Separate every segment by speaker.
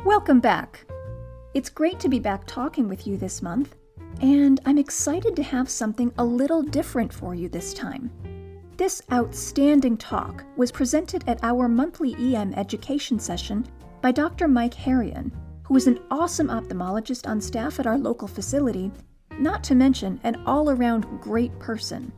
Speaker 1: Welcome back. It's great to be back talking with you this month, and I'm excited to have something a little different for you this time. This outstanding talk was presented at our monthly EM education session by Dr. Mike Herion, who is an awesome ophthalmologist on staff at our local facility, not to mention an all-around great person.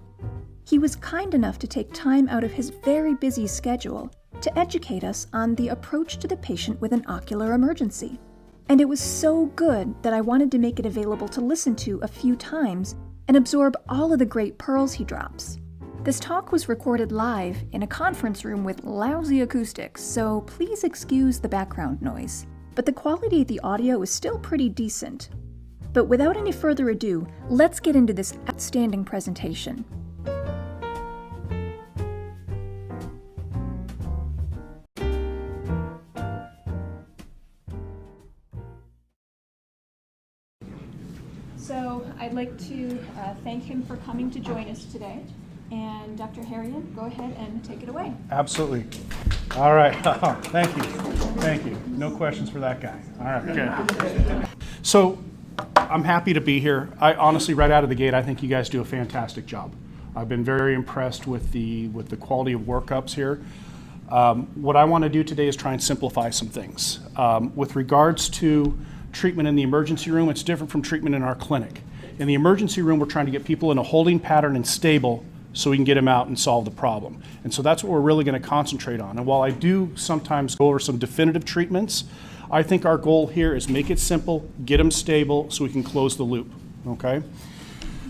Speaker 1: He was kind enough to take time out of his very busy schedule to educate us on the approach to the patient with an ocular emergency. And it was so good that I wanted to make it available to listen to a few times and absorb all of the great pearls he drops. This talk was recorded live in a conference room with lousy acoustics, so please excuse the background noise. But the quality of the audio is still pretty decent. But without any further ado, let's get into this outstanding presentation. So I'd like to thank him for coming to join us today. And Dr. Herion, go ahead and take it away.
Speaker 2: Absolutely. All right. Thank you. Thank you. No questions for that guy. All right, good. So I'm happy to be here. I honestly, right out of the gate, I think you guys do a fantastic job. I've been very impressed with the quality of workups here. What I want to do today is try and simplify some things. With regards to treatment in the emergency room, it's different from treatment in our clinic. In the emergency room, we're trying to get people in a holding pattern and stable so we can get them out and solve the problem. And so that's what we're really going to concentrate on. And while I do sometimes go over some definitive treatments, I think our goal here is make it simple, get them stable so we can close the loop, okay?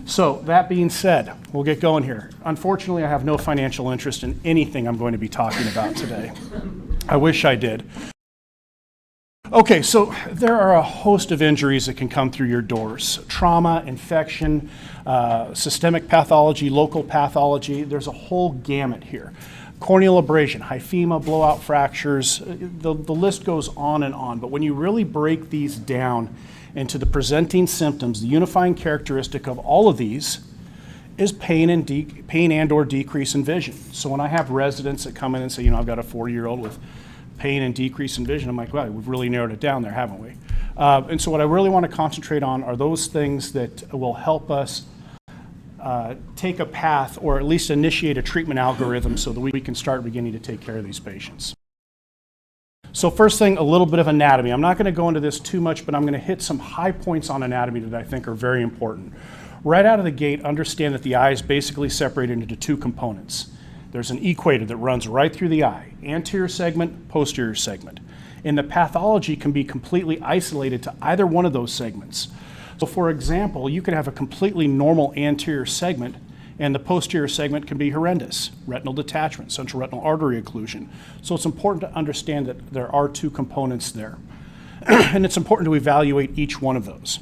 Speaker 2: So that being said, we'll get going here. Unfortunately, I have no financial interest in anything I'm going to be talking about today. I wish I did. Okay, so there are a host of injuries that can come through your doors. Trauma, infection, systemic pathology, local pathology. There's a whole gamut here. Corneal abrasion, hyphema, blowout fractures, the list goes on and on. But when you really break these down into the presenting symptoms, the unifying characteristic of all of these is pain and or decrease in vision. So when I have residents that come in and say, I've got a 40-year-old with pain and decrease in vision, I'm like, well, we've really narrowed it down there, haven't we? And so what I really want to concentrate on are those things that will help us take a path or at least initiate a treatment algorithm so that we can start beginning to take care of these patients. So first thing, a little bit of anatomy. I'm not going to go into this too much, but I'm going to hit some high points on anatomy that I think are very important. Right out of the gate, understand that the eye is basically separated into two components. There's an equator that runs right through the eye, anterior segment, posterior segment. And the pathology can be completely isolated to either one of those segments. So for example, you could have a completely normal anterior segment and the posterior segment can be horrendous. Retinal detachment, central retinal artery occlusion. So it's important to understand that there are two components there. And it's important to evaluate each one of those.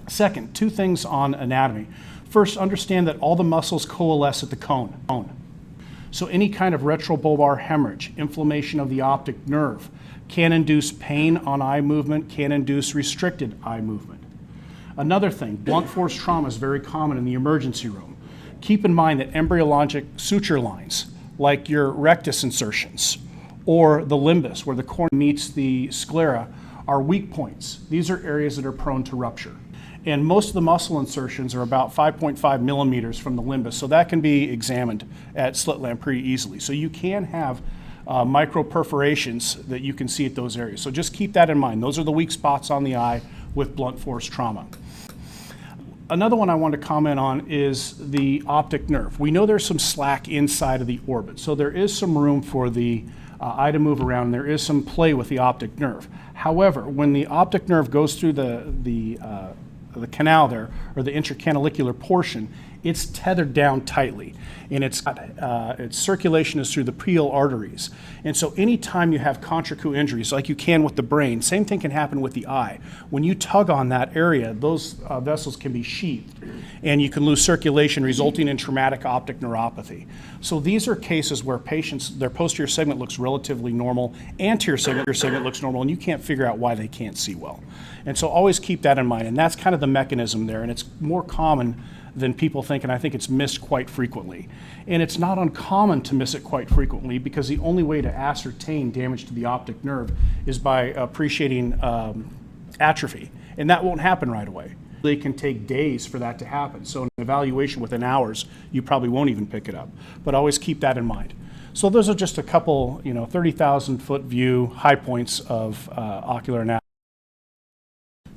Speaker 2: Second, two things on anatomy. First, understand that all the muscles coalesce at the cone. So any kind of retrobulbar hemorrhage, inflammation of the optic nerve, can induce pain on eye movement, can induce restricted eye movement. Another thing, blunt force trauma is very common in the emergency room. Keep in mind that embryologic suture lines, like your rectus insertions or the limbus, where the cornea meets the sclera, are weak points. These are areas that are prone to rupture. And most of the muscle insertions are about 5.5 millimeters from the limbus, so that can be examined at slit lamp pretty easily. So you can have micro perforations that you can see at those areas. So just keep that in mind. Those are the weak spots on the eye with blunt force trauma. Another one I want to comment on is the optic nerve. We know there's some slack inside of the orbit, so there is some room for the eye to move around. There is some play with the optic nerve. However, when the optic nerve goes through the canal there, or the intracanalicular portion, it's tethered down tightly, and its circulation is through the pupil arteries. And so anytime you have contracture injuries, like you can with the brain, same thing can happen with the eye. When you tug on that area, those vessels can be sheathed, and you can lose circulation, resulting in traumatic optic neuropathy. So these are cases where patients, their posterior segment looks relatively normal, anterior segment looks normal, and you can't figure out why they can't see well. And so always keep that in mind, and that's kind of the mechanism there, and it's more common than people think, and I think it's missed quite frequently. And it's not uncommon to miss it quite frequently because the only way to ascertain damage to the optic nerve is by appreciating atrophy, and that won't happen right away. It can take days for that to happen. So an evaluation within hours, you probably won't even pick it up. But always keep that in mind. So those are just a couple, 30,000 foot view high points of ocular anatomy.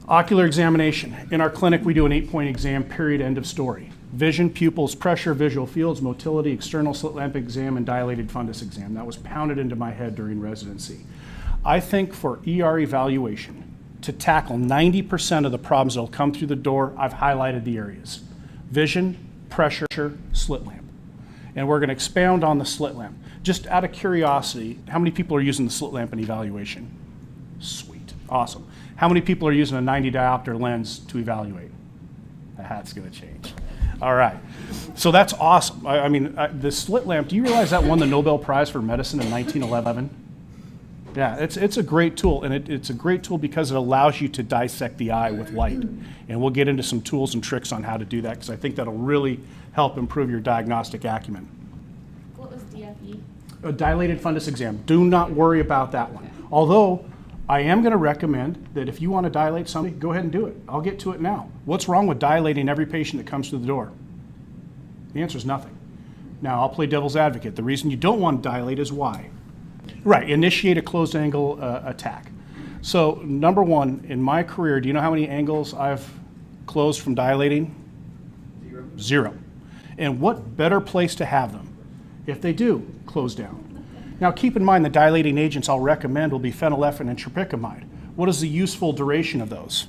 Speaker 2: Ocular examination. In our clinic, we do an 8-point exam, period, end of story. Vision, pupils, pressure, visual fields, motility, external slit lamp exam, and dilated fundus exam. That was pounded into my head during residency. I think for ER evaluation, to tackle 90% of the problems that will come through the door, I've highlighted the areas. Vision, pressure, slit lamp. And we're going to expound on the slit lamp. Just out of curiosity, how many people are using the slit lamp in evaluation? Sweet, awesome. How many people are using a 90 diopter lens to evaluate? That's going to change. All right, so that's awesome. The slit lamp, do you realize that won the Nobel Prize for Medicine in 1911? Yeah, it's a great tool, and it's a great tool because it allows you to dissect the eye with light. And we'll get into some tools and tricks on how to do that because I think that'll really help improve your diagnostic acumen.
Speaker 3: What was DFE?
Speaker 2: A dilated fundus exam. Do not worry about that one. Although, I am going to recommend that if you want to dilate somebody, go ahead and do it. I'll get to it now. What's wrong with dilating every patient that comes through the door? The answer is nothing. Now, I'll play devil's advocate. The reason you don't want to dilate is why? Right, initiate a closed angle attack. So number one, in my career, do you know how many angles I've closed from dilating? Zero. And what better place to have them if they do close down? Now keep in mind the dilating agents I'll recommend will be phenylephrine and tropicamide. What is the useful duration of those?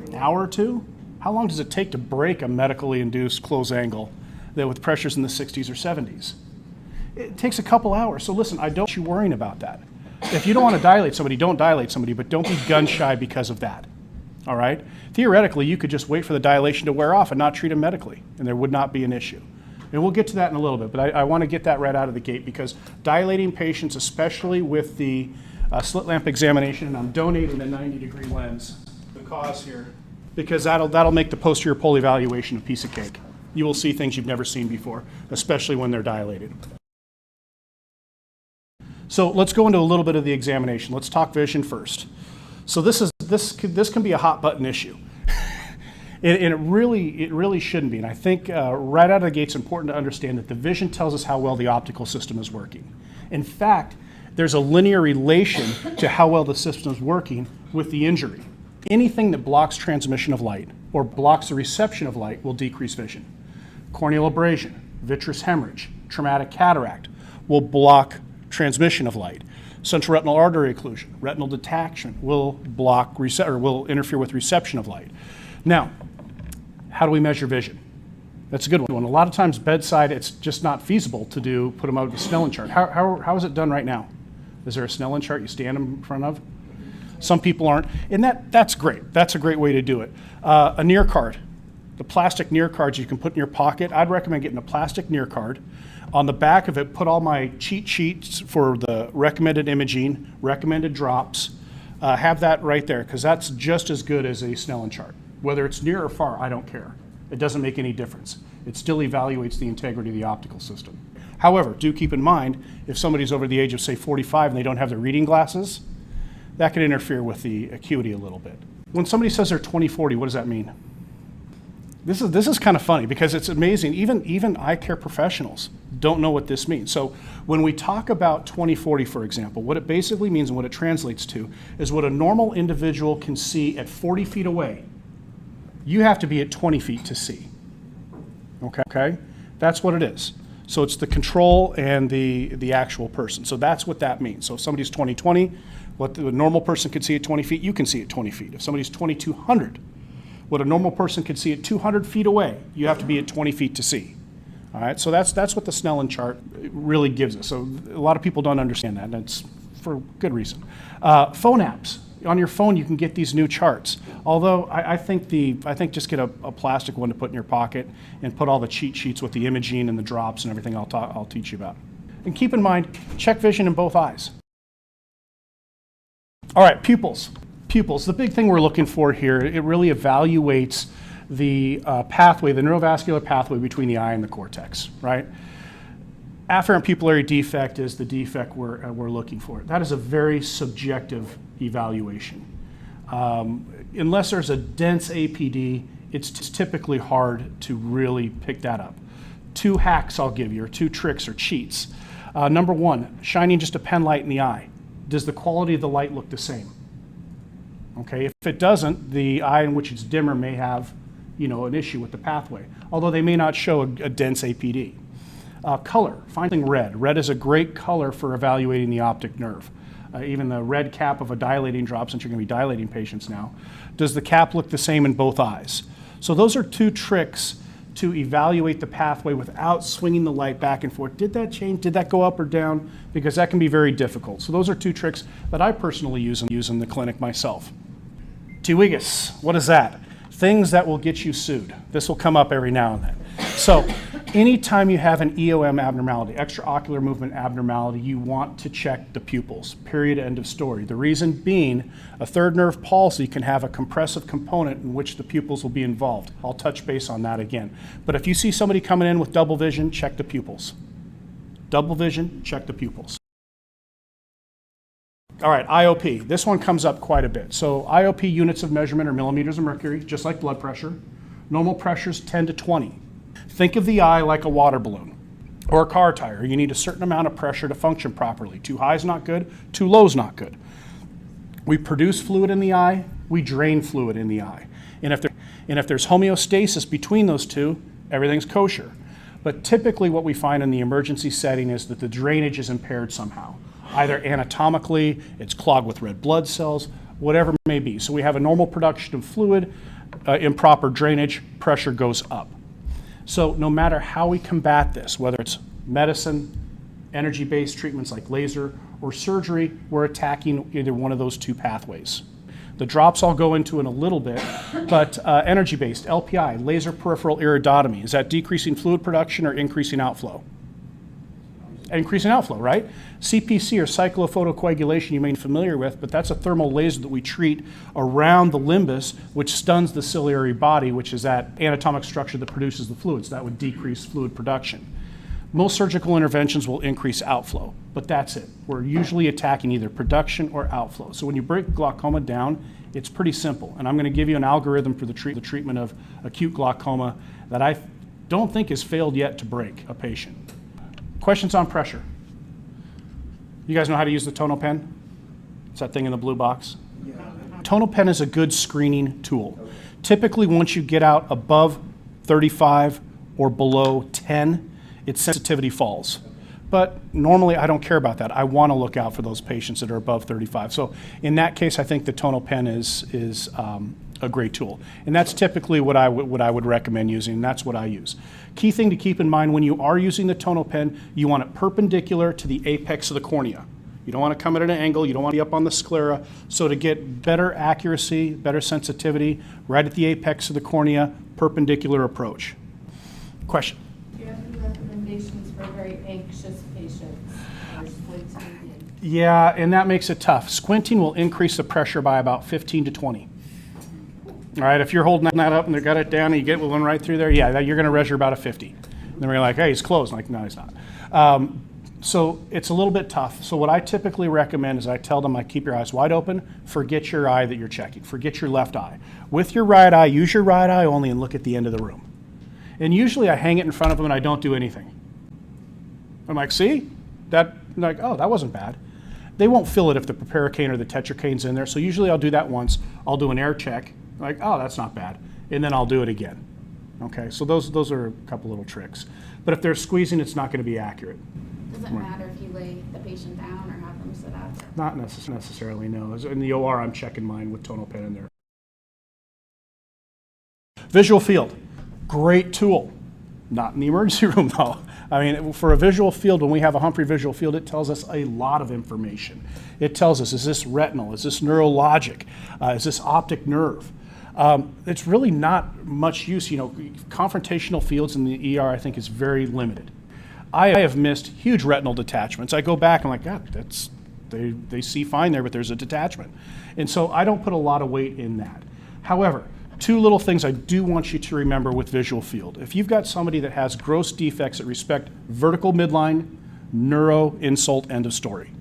Speaker 2: An hour or two? How long does it take to break a medically induced closed angle that with pressures in the 60s or 70s? It takes a couple hours. So listen, I don't want you worrying about that. If you don't want to dilate somebody, don't dilate somebody, but don't be gun shy because of that. All right? Theoretically, you could just wait for the dilation to wear off and not treat them medically, and there would not be an issue. And we'll get to that in a little bit, but I want to get that right out of the gate because dilating patients, especially with the slit lamp examination, and I'm donating a 90-degree lens, the cause here, because that'll make the posterior pole evaluation a piece of cake. You will see things you've never seen before, especially when they're dilated. So let's go into a little bit of the examination. Let's talk vision first. So this can be a hot button issue. And it really shouldn't be. And I think right out of the gate, it's important to understand that the vision tells us how well the optical system is working. In fact, there's a linear relation to how well the system is working with the injury. Anything that blocks transmission of light or blocks the reception of light will decrease vision. Corneal abrasion, vitreous hemorrhage, traumatic cataract will block transmission of light. Central retinal artery occlusion, retinal detachment will will interfere with reception of light. Now, how do we measure vision? That's a good one. A lot of times bedside, it's just not feasible to put them out with a Snellen chart. How is it done right now? Is there a Snellen chart you stand in front of? Some people aren't, and that's great. That's a great way to do it. A near card, the plastic near cards you can put in your pocket. I'd recommend getting a plastic near card. On the back of it, put all my cheat sheets for the recommended imaging, recommended drops. Have that right there, because that's just as good as a Snellen chart. Whether it's near or far, I don't care. It doesn't make any difference. It still evaluates the integrity of the optical system. However, do keep in mind, if somebody's over the age of, say, 45 and they don't have their reading glasses, that could interfere with the acuity a little bit. When somebody says they're 20/40, what does that mean? This is kind of funny because it's amazing. Even eye care professionals don't know what this means. So when we talk about 20/40, for example, what it basically means and what it translates to is what a normal individual can see at 40 feet away. You have to be at 20 feet to see. Okay? That's what it is. So it's the control and the actual person. So that's what that means. So if somebody's 20/20, what the normal person can see at 20 feet, you can see at 20 feet. If somebody's 2200, what a normal person can see at 200 feet away, you have to be at 20 feet to see. All right, so that's what the Snellen chart really gives us. So a lot of people don't understand that, and it's for good reason. Phone apps. On your phone, you can get these new charts. Although I think just get a plastic one to put in your pocket and put all the cheat sheets with the imaging and the drops and everything I'll teach you about. And keep in mind, check vision in both eyes. All right, pupils. Pupils, the big thing we're looking for here, it really evaluates the pathway, the neurovascular pathway between the eye and the cortex, right? Afferent pupillary defect is the defect we're looking for. That is a very subjective evaluation. Unless there's a dense APD, it's typically hard to really pick that up. 2 hacks I'll give you, or 2 tricks or cheats. Number 1, shining just a pen light in the eye. Does the quality of the light look the same? Okay, if it doesn't, the eye in which it's dimmer may have, an issue with the pathway, although they may not show a dense APD. Color, finding red. Red is a great color for evaluating the optic nerve. Even the red cap of a dilating drop, since you're going to be dilating patients now, does the cap look the same in both eyes? So those are 2 tricks to evaluate the pathway without swinging the light back and forth. Did that change? Did that go up or down? Because that can be very difficult. So those are 2 tricks that I personally use in the clinic myself. Tuigas, what is that? Things that will get you sued. This will come up every now and then. So anytime you have an EOM abnormality, extraocular movement abnormality, you want to check the pupils, period, end of story. The reason being, a third nerve palsy can have a compressive component in which the pupils will be involved. I'll touch base on that again. But if you see somebody coming in with double vision, check the pupils. Double vision, check the pupils. All right, IOP. This one comes up quite a bit. So IOP units of measurement are millimeters of mercury, just like blood pressure. Normal pressure is 10 to 20. Think of the eye like a water balloon or a car tire. You need a certain amount of pressure to function properly. Too high is not good, too low is not good. We produce fluid in the eye, we drain fluid in the eye. And if there's homeostasis between those two, everything's kosher. But typically what we find in the emergency setting is that the drainage is impaired somehow. Either anatomically, it's clogged with red blood cells, whatever it may be. So we have a normal production of fluid, improper drainage, pressure goes up. So no matter how we combat this, whether it's medicine, energy-based treatments like laser, or surgery, we're attacking either one of those 2 pathways. The drops I'll go into in a little bit, but energy-based, LPI, laser peripheral iridotomy, is that decreasing fluid production or increasing outflow? Increasing outflow, right? CPC, or cyclophotocoagulation, you may be familiar with, but that's a thermal laser that we treat around the limbus, which stuns the ciliary body, which is that anatomic structure that produces the fluids. That would decrease fluid production. Most surgical interventions will increase outflow, but that's it. We're usually attacking either production or outflow. So when you break glaucoma down, it's pretty simple. And I'm going to give you an algorithm for the treatment of acute glaucoma that I don't think has failed yet to break a patient. Questions on pressure? You guys know how to use the tonal pen? It's that thing in the blue box. Yeah. Tonal pen is a good screening tool. Okay. Typically, once you get out above 35 or below 10, its sensitivity falls. But normally, I don't care about that. I want to look out for those patients that are above 35. So in that case, I think the tonal pen is a great tool. And that's typically what I would recommend using, and that's what I use. Key thing to keep in mind when you are using the tonal pen, you want it perpendicular to the apex of the cornea. You don't want to come at an angle, you don't want to be up on the sclera. So to get better accuracy, better sensitivity, right at the apex of the cornea, perpendicular approach. Question?
Speaker 3: Do you have any recommendations for very anxious patients or squinting?
Speaker 2: Yeah, and that makes it tough. Squinting will increase the pressure by about 15 to 20. All right, if you're holding that up and they've got it down and you get one right through there, yeah, you're going to measure about a 50. And then we're like, hey, he's closed. I'm like, no, he's not. So it's a little bit tough. So what I typically recommend is I tell them, I keep your eyes wide open, forget your eye that you're checking, forget your left eye. With your right eye, use your right eye only and look at the end of the room. And usually I hang it in front of them and I don't do anything. I'm like, see? Like, oh, that wasn't bad. They won't feel it if the proparacaine or the tetracaine's in there. So usually I'll do that once. I'll do an air check. Like, oh, that's not bad. And then I'll do it again. Okay, so those are a couple little tricks. But if they're squeezing, it's not going to be accurate.
Speaker 3: Does it matter if you lay the patient down or have them sit up?
Speaker 2: Not necessarily, no. In the OR, I'm checking mine with tonal pen in there. Visual field, great tool. Not in the emergency room, though. I mean, for a visual field, when we have a Humphrey visual field, it tells us a lot of information. It tells us, is this retinal? Is this neurologic? Is this optic nerve? It's really not much use. You know, confrontational fields in the ER, I think, is very limited. I have missed huge retinal detachments. I go back and I'm like, God, they see fine there, but there's a detachment. And so I don't put a lot of weight in that. However, Two little things I do want you to remember with visual field. If you've got somebody that has gross defects that respect vertical midline, neuro, insult, end of story.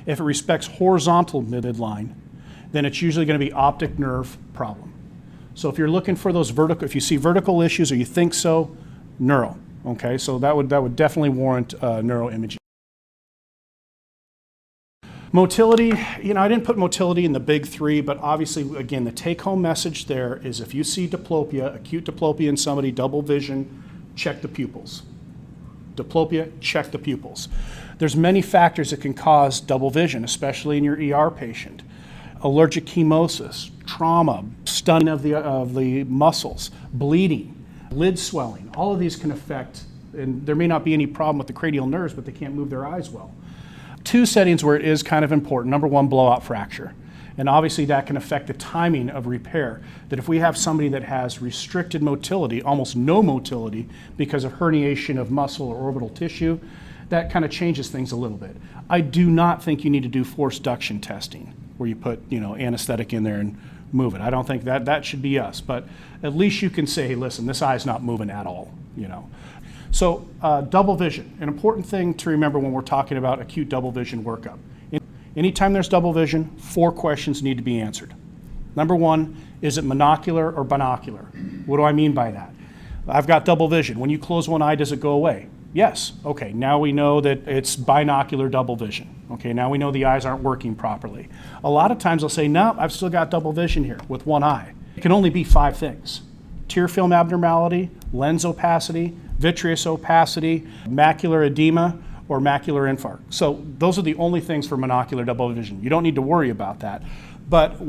Speaker 2: If it respects horizontal midline, then it's usually going to be optic nerve problem. So if you're looking for those vertical, if you see vertical issues or you think so, neuro. Okay, so that would definitely warrant neuroimaging. Motility, I didn't put motility in the big three, but obviously, again, the take-home message there is if you see diplopia, acute diplopia in somebody, double vision, check the pupils. Diplopia, check the pupils. There's many factors that can cause double vision, especially in your ER patient. Allergic chemosis, trauma, stunning of the muscles, bleeding, lid swelling. All of these can affect, and there may not be any problem with the cranial nerves, but they can't move their eyes well. Two settings where it is kind of important. Number one, blowout fracture. And obviously that can affect the timing of repair. That if we have somebody that has restricted motility, almost no motility because of herniation of muscle or orbital tissue, that kind of changes things a little bit. I do not think you need to do forced duction testing where you put, anesthetic in there and move it. I don't think that should be us, but at least you can say, hey, listen, this eye's not moving at all, So double vision, an important thing to remember when we're talking about acute double vision workup. Anytime there's double vision, 4 questions need to be answered. Number one, is it monocular or binocular? What do I mean by that? I've got double vision. When you close one eye, does it go away? Yes. Okay, now we know that it's binocular double vision. Okay, now we know the eyes aren't working properly. A lot of times they'll say, no, I've still got double vision here with one eye. It can only be 5 things. Tear film abnormality, lens opacity, vitreous opacity, macular edema, or macular infarct. So those are the only things for monocular double vision. You don't need to worry about that. But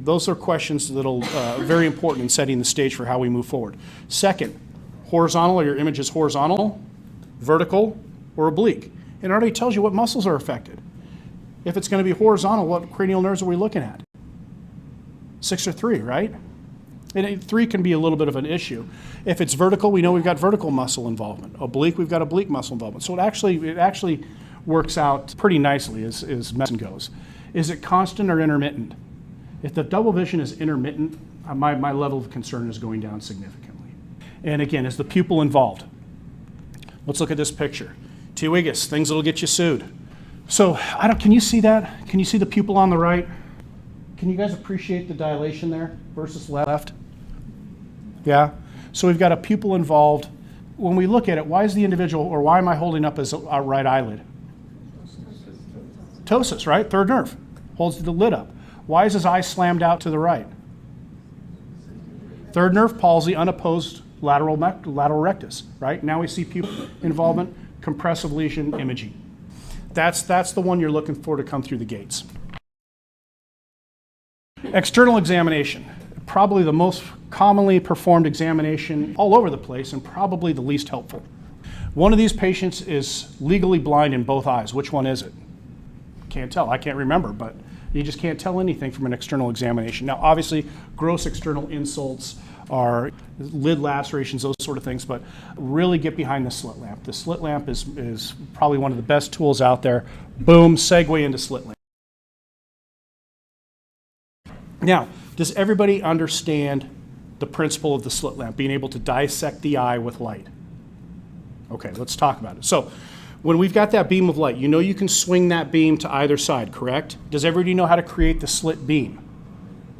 Speaker 2: those are questions that'll very important in setting the stage for how we move forward. Second, horizontal, are your images horizontal, vertical, or oblique? It already tells you what muscles are affected. If it's going to be horizontal, what cranial nerves are we looking at? 6 or 3, right? And 3 can be a little bit of an issue. If it's vertical, we know we've got vertical muscle involvement. Oblique, we've got oblique muscle involvement. So it actually works out pretty nicely as medicine goes. Is it constant or intermittent? If the double vision is intermittent, my level of concern is going down significantly. And again, is the pupil involved? Let's look at this picture. T-wigus, things that'll get you sued. So can you see that? Can you see the pupil on the right? Can you guys appreciate the dilation there versus left? Yeah? So we've got a pupil involved. When we look at it, why is the individual, or why am I holding up his right eyelid? Ptosis, right? Third nerve. Holds the lid up. Why is his eye slammed out to the right? Third nerve palsy, unopposed lateral rectus, right? Now we see pupil involvement, compressive lesion imaging. That's the one you're looking for to come through the gates. External examination, probably the most commonly performed examination all over the place and probably the least helpful. One of these patients is legally blind in both eyes. Which one is it? Can't tell. I can't remember, but you just can't tell anything from an external examination. Now, obviously, gross external insults are lid lacerations, those sort of things, but really get behind the slit lamp. The slit lamp is probably one of the best tools out there. Boom, segue into slit lamp. Now, does everybody understand the principle of the slit lamp, being able to dissect the eye with light? Okay, let's talk about it. So, when we've got that beam of light, you can swing that beam to either side, correct? Does everybody know how to create the slit beam?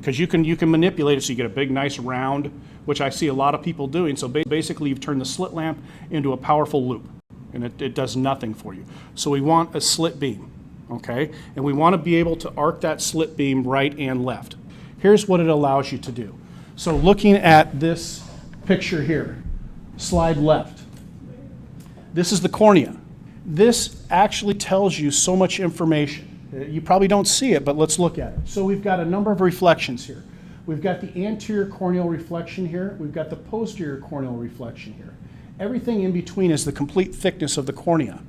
Speaker 2: Because you can manipulate it so you get a big, nice round, which I see a lot of people doing. So basically, you've turned the slit lamp into a powerful loop, and it does nothing for you. So we want a slit beam, okay? And we want to be able to arc that slit beam right and left. Here's what it allows you to do. So looking at this picture here, slide left. This is the cornea. This actually tells you so much information. You probably don't see it, but let's look at it. So we've got a number of reflections here. We've got the anterior corneal reflection here. We've got the posterior corneal reflection here. Everything in between is the complete thickness of the cornea.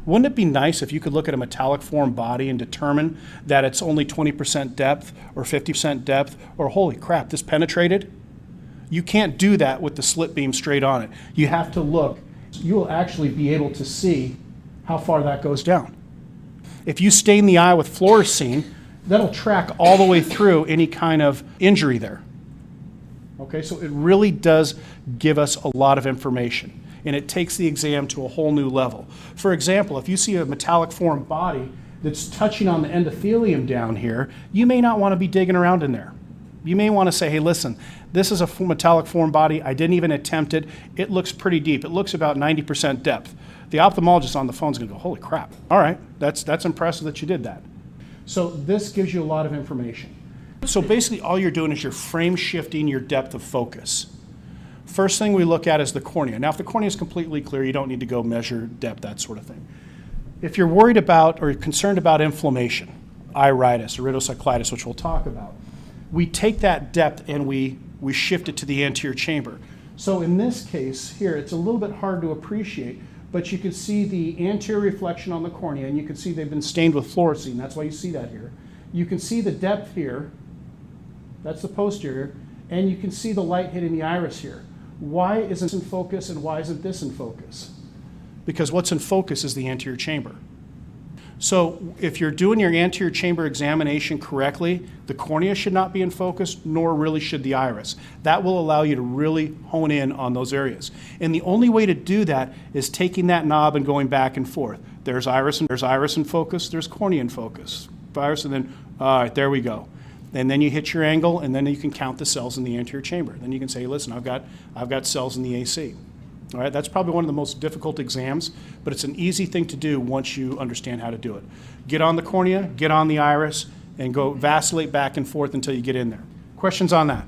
Speaker 2: Wouldn't it be nice if you could look at a metallic form body and determine that it's only 20% depth or 50% depth, or holy crap, this penetrated? You can't do that with the slit beam straight on it. You have to look. You will actually be able to see how far that goes down. If you stain the eye with fluorescein, that'll track all the way through any kind of injury there. Okay, so it really does give us a lot of information, and it takes the exam to a whole new level. For example, if you see a metallic form body that's touching on the endothelium down here, you may not want to be digging around in there. You may want to say, hey, listen, this is a metallic form body. I didn't even attempt it. It looks pretty deep. It looks about 90% depth. The ophthalmologist on the phone is going to go, holy crap. All right, that's impressive that you did that. So this gives you a lot of information. So basically all you're doing is you're frame shifting your depth of focus. First thing we look at is the cornea. Now, if the cornea is completely clear, you don't need to go measure depth, that sort of thing. If you're worried about or concerned about inflammation, iritis, iridocyclitis, which we'll talk about, we take that depth and we shift it to the anterior chamber. So in this case here, it's a little bit hard to appreciate, but you can see the anterior reflection on the cornea, and you can see they've been stained with fluorescein. That's why you see that here. You can see the depth here. That's the posterior, and you can see the light hitting the iris here. Why isn't this in focus and why isn't this in focus? Because what's in focus is the anterior chamber. So if you're doing your anterior chamber examination correctly, the cornea should not be in focus, nor really should the iris. That will allow you to really hone in on those areas. And the only way to do that is taking that knob and going back and forth. There's iris in focus, there's cornea in focus. Iris, and then, all right, there we go. And then you hit your angle, and then you can count the cells in the anterior chamber. Then you can say, listen, I've got cells in the AC. All right, that's probably one of the most difficult exams, but it's an easy thing to do once you understand how to do it. Get on the cornea, get on the iris, and go vacillate back and forth until you get in there. Questions on that?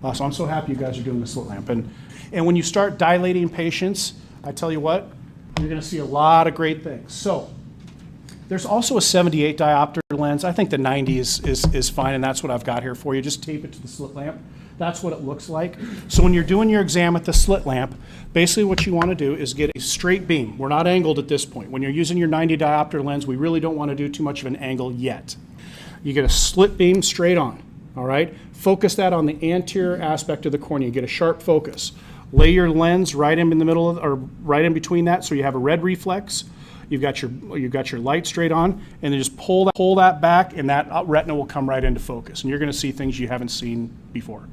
Speaker 2: Awesome. I'm so happy you guys are doing the slit lamp. And when you start dilating patients, I tell you what, you're going to see a lot of great things. So there's also a 78 diopter lens. I think the 90 is fine, and that's what I've got here for you. Just tape it to the slit lamp. That's what it looks like. So when you're doing your exam at the slit lamp, basically what you want to do is get a straight beam. We're not angled at this point. When you're using your 90 diopter lens, we really don't want to do too much of an angle yet. You get a slit beam straight on, all right? Focus that on the anterior aspect of the cornea. Get a sharp focus. Lay your lens right in the middle of, or right in between that, so you have a red reflex. You've got your light straight on, and then just pull that back, and that retina will come right into focus. And you're going to see things you haven't seen before.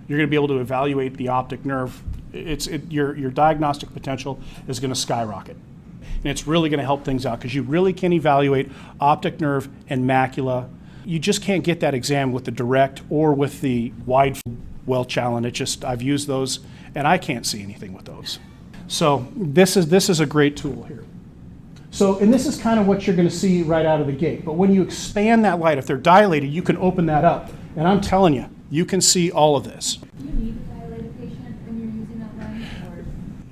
Speaker 2: You're going to be able to evaluate the optic nerve. Your diagnostic potential is going to skyrocket. And it's really going to help things out because you really can evaluate optic nerve and macula. You just can't get that exam with the direct or with the wide Welch Allen. I've used those, and I can't see anything with those. So this is a great tool here. So, and this is kind of what you're going to see right out of the gate. But when you expand that light, if they're dilated, you can open that up. And I'm telling you, you can see all of this.
Speaker 3: Do you need to dilate a patient when you're using that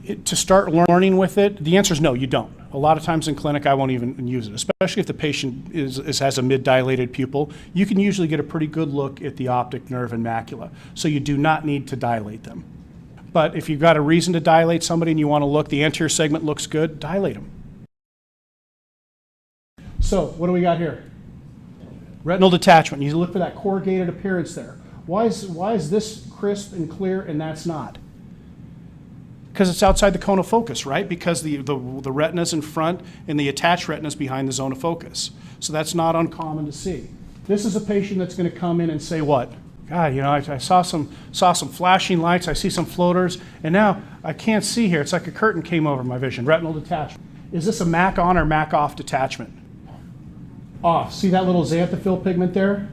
Speaker 3: lens?
Speaker 2: To start learning with it, the answer is no, you don't. A lot of times in clinic, I won't even use it, especially if the patient has a mid-dilated pupil. You can usually get a pretty good look at the optic nerve and macula, so you do not need to dilate them. But if you've got a reason to dilate somebody and you want to look, the anterior segment looks good, dilate them. So what do we got here? Retinal detachment. You look for that corrugated appearance there. Why is this crisp and clear and that's not? Because it's outside the cone of focus, right? Because the retina's in front and the attached retina's behind the zone of focus. So that's not uncommon to see. This is a patient that's going to come in and say what? God, I saw some flashing lights, I see some floaters, and now I can't see here. It's like a curtain came over my vision. Retinal detachment. Is this a MAC on or MAC off detachment? Off. See that little xanthophyll pigment there?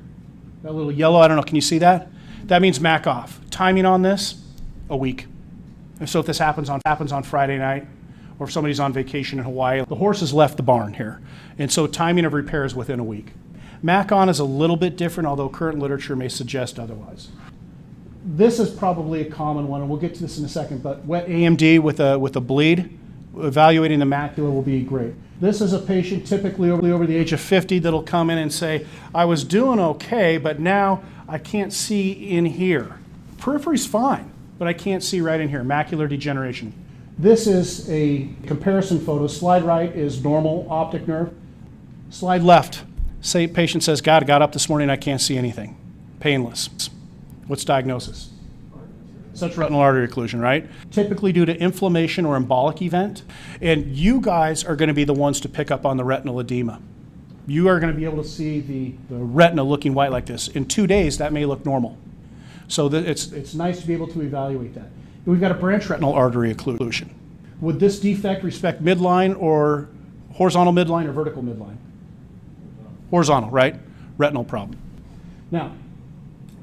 Speaker 2: That little yellow, I don't know, can you see that? That means MAC off. Timing on this, a week. And so if this happens on Friday night, or if somebody's on vacation in Hawaii, the horse has left the barn here. And so timing of repair is within a week. MAC on is a little bit different, although current literature may suggest otherwise. This is probably a common one, and we'll get to this in a second, but wet AMD with a bleed, evaluating the macula will be great. This is a patient typically over the age of 50 that'll come in and say, I was doing okay, but now I can't see in here. Periphery's fine, but I can't see right in here, macular degeneration. This is a comparison photo. Slide right is normal optic nerve. Slide left. Say patient says, God, I got up this morning, I can't see anything. Painless. What's diagnosis? Such retinal artery occlusion, right? Typically due to inflammation or embolic event. And you guys are going to be the ones to pick up on the retinal edema. You are going to be able to see the retina looking white like this. In 2 days, that may look normal. So it's nice to be able to evaluate that. We've got a branch retinal artery occlusion. Would this defect respect midline or horizontal midline or vertical midline? Horizontal, right? Retinal problem. Now,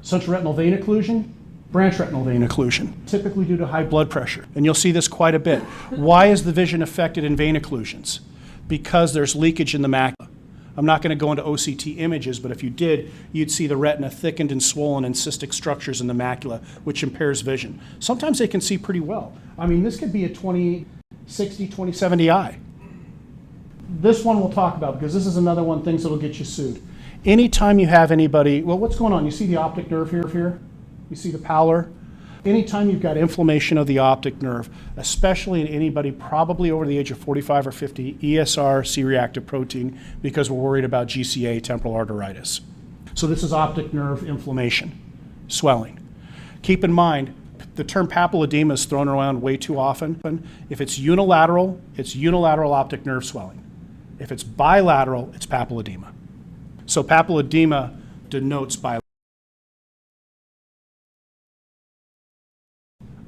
Speaker 2: central retinal vein occlusion, branch retinal vein occlusion, typically due to high blood pressure. And you'll see this quite a bit. Why is the vision affected in vein occlusions? Because there's leakage in the macula. I'm not going to go into OCT images, but if you did, you'd see the retina thickened and swollen and cystic structures in the macula, which impairs vision. Sometimes they can see pretty well. I mean, this could be a 20/60, 20/70 eye. This one we'll talk about because this is another one, things that'll get you sued. Anytime you have anybody, well, what's going on? You see the optic nerve here? You see the pallor? Anytime you've got inflammation of the optic nerve, especially in anybody probably over the age of 45 or 50, ESR, C-reactive protein, because we're worried about GCA, temporal arteritis. So this is optic nerve inflammation, swelling. Keep in mind, the term papilledema is thrown around way too often. If it's unilateral optic nerve swelling. If it's bilateral, it's papilledema. So papilledema denotes bilateral.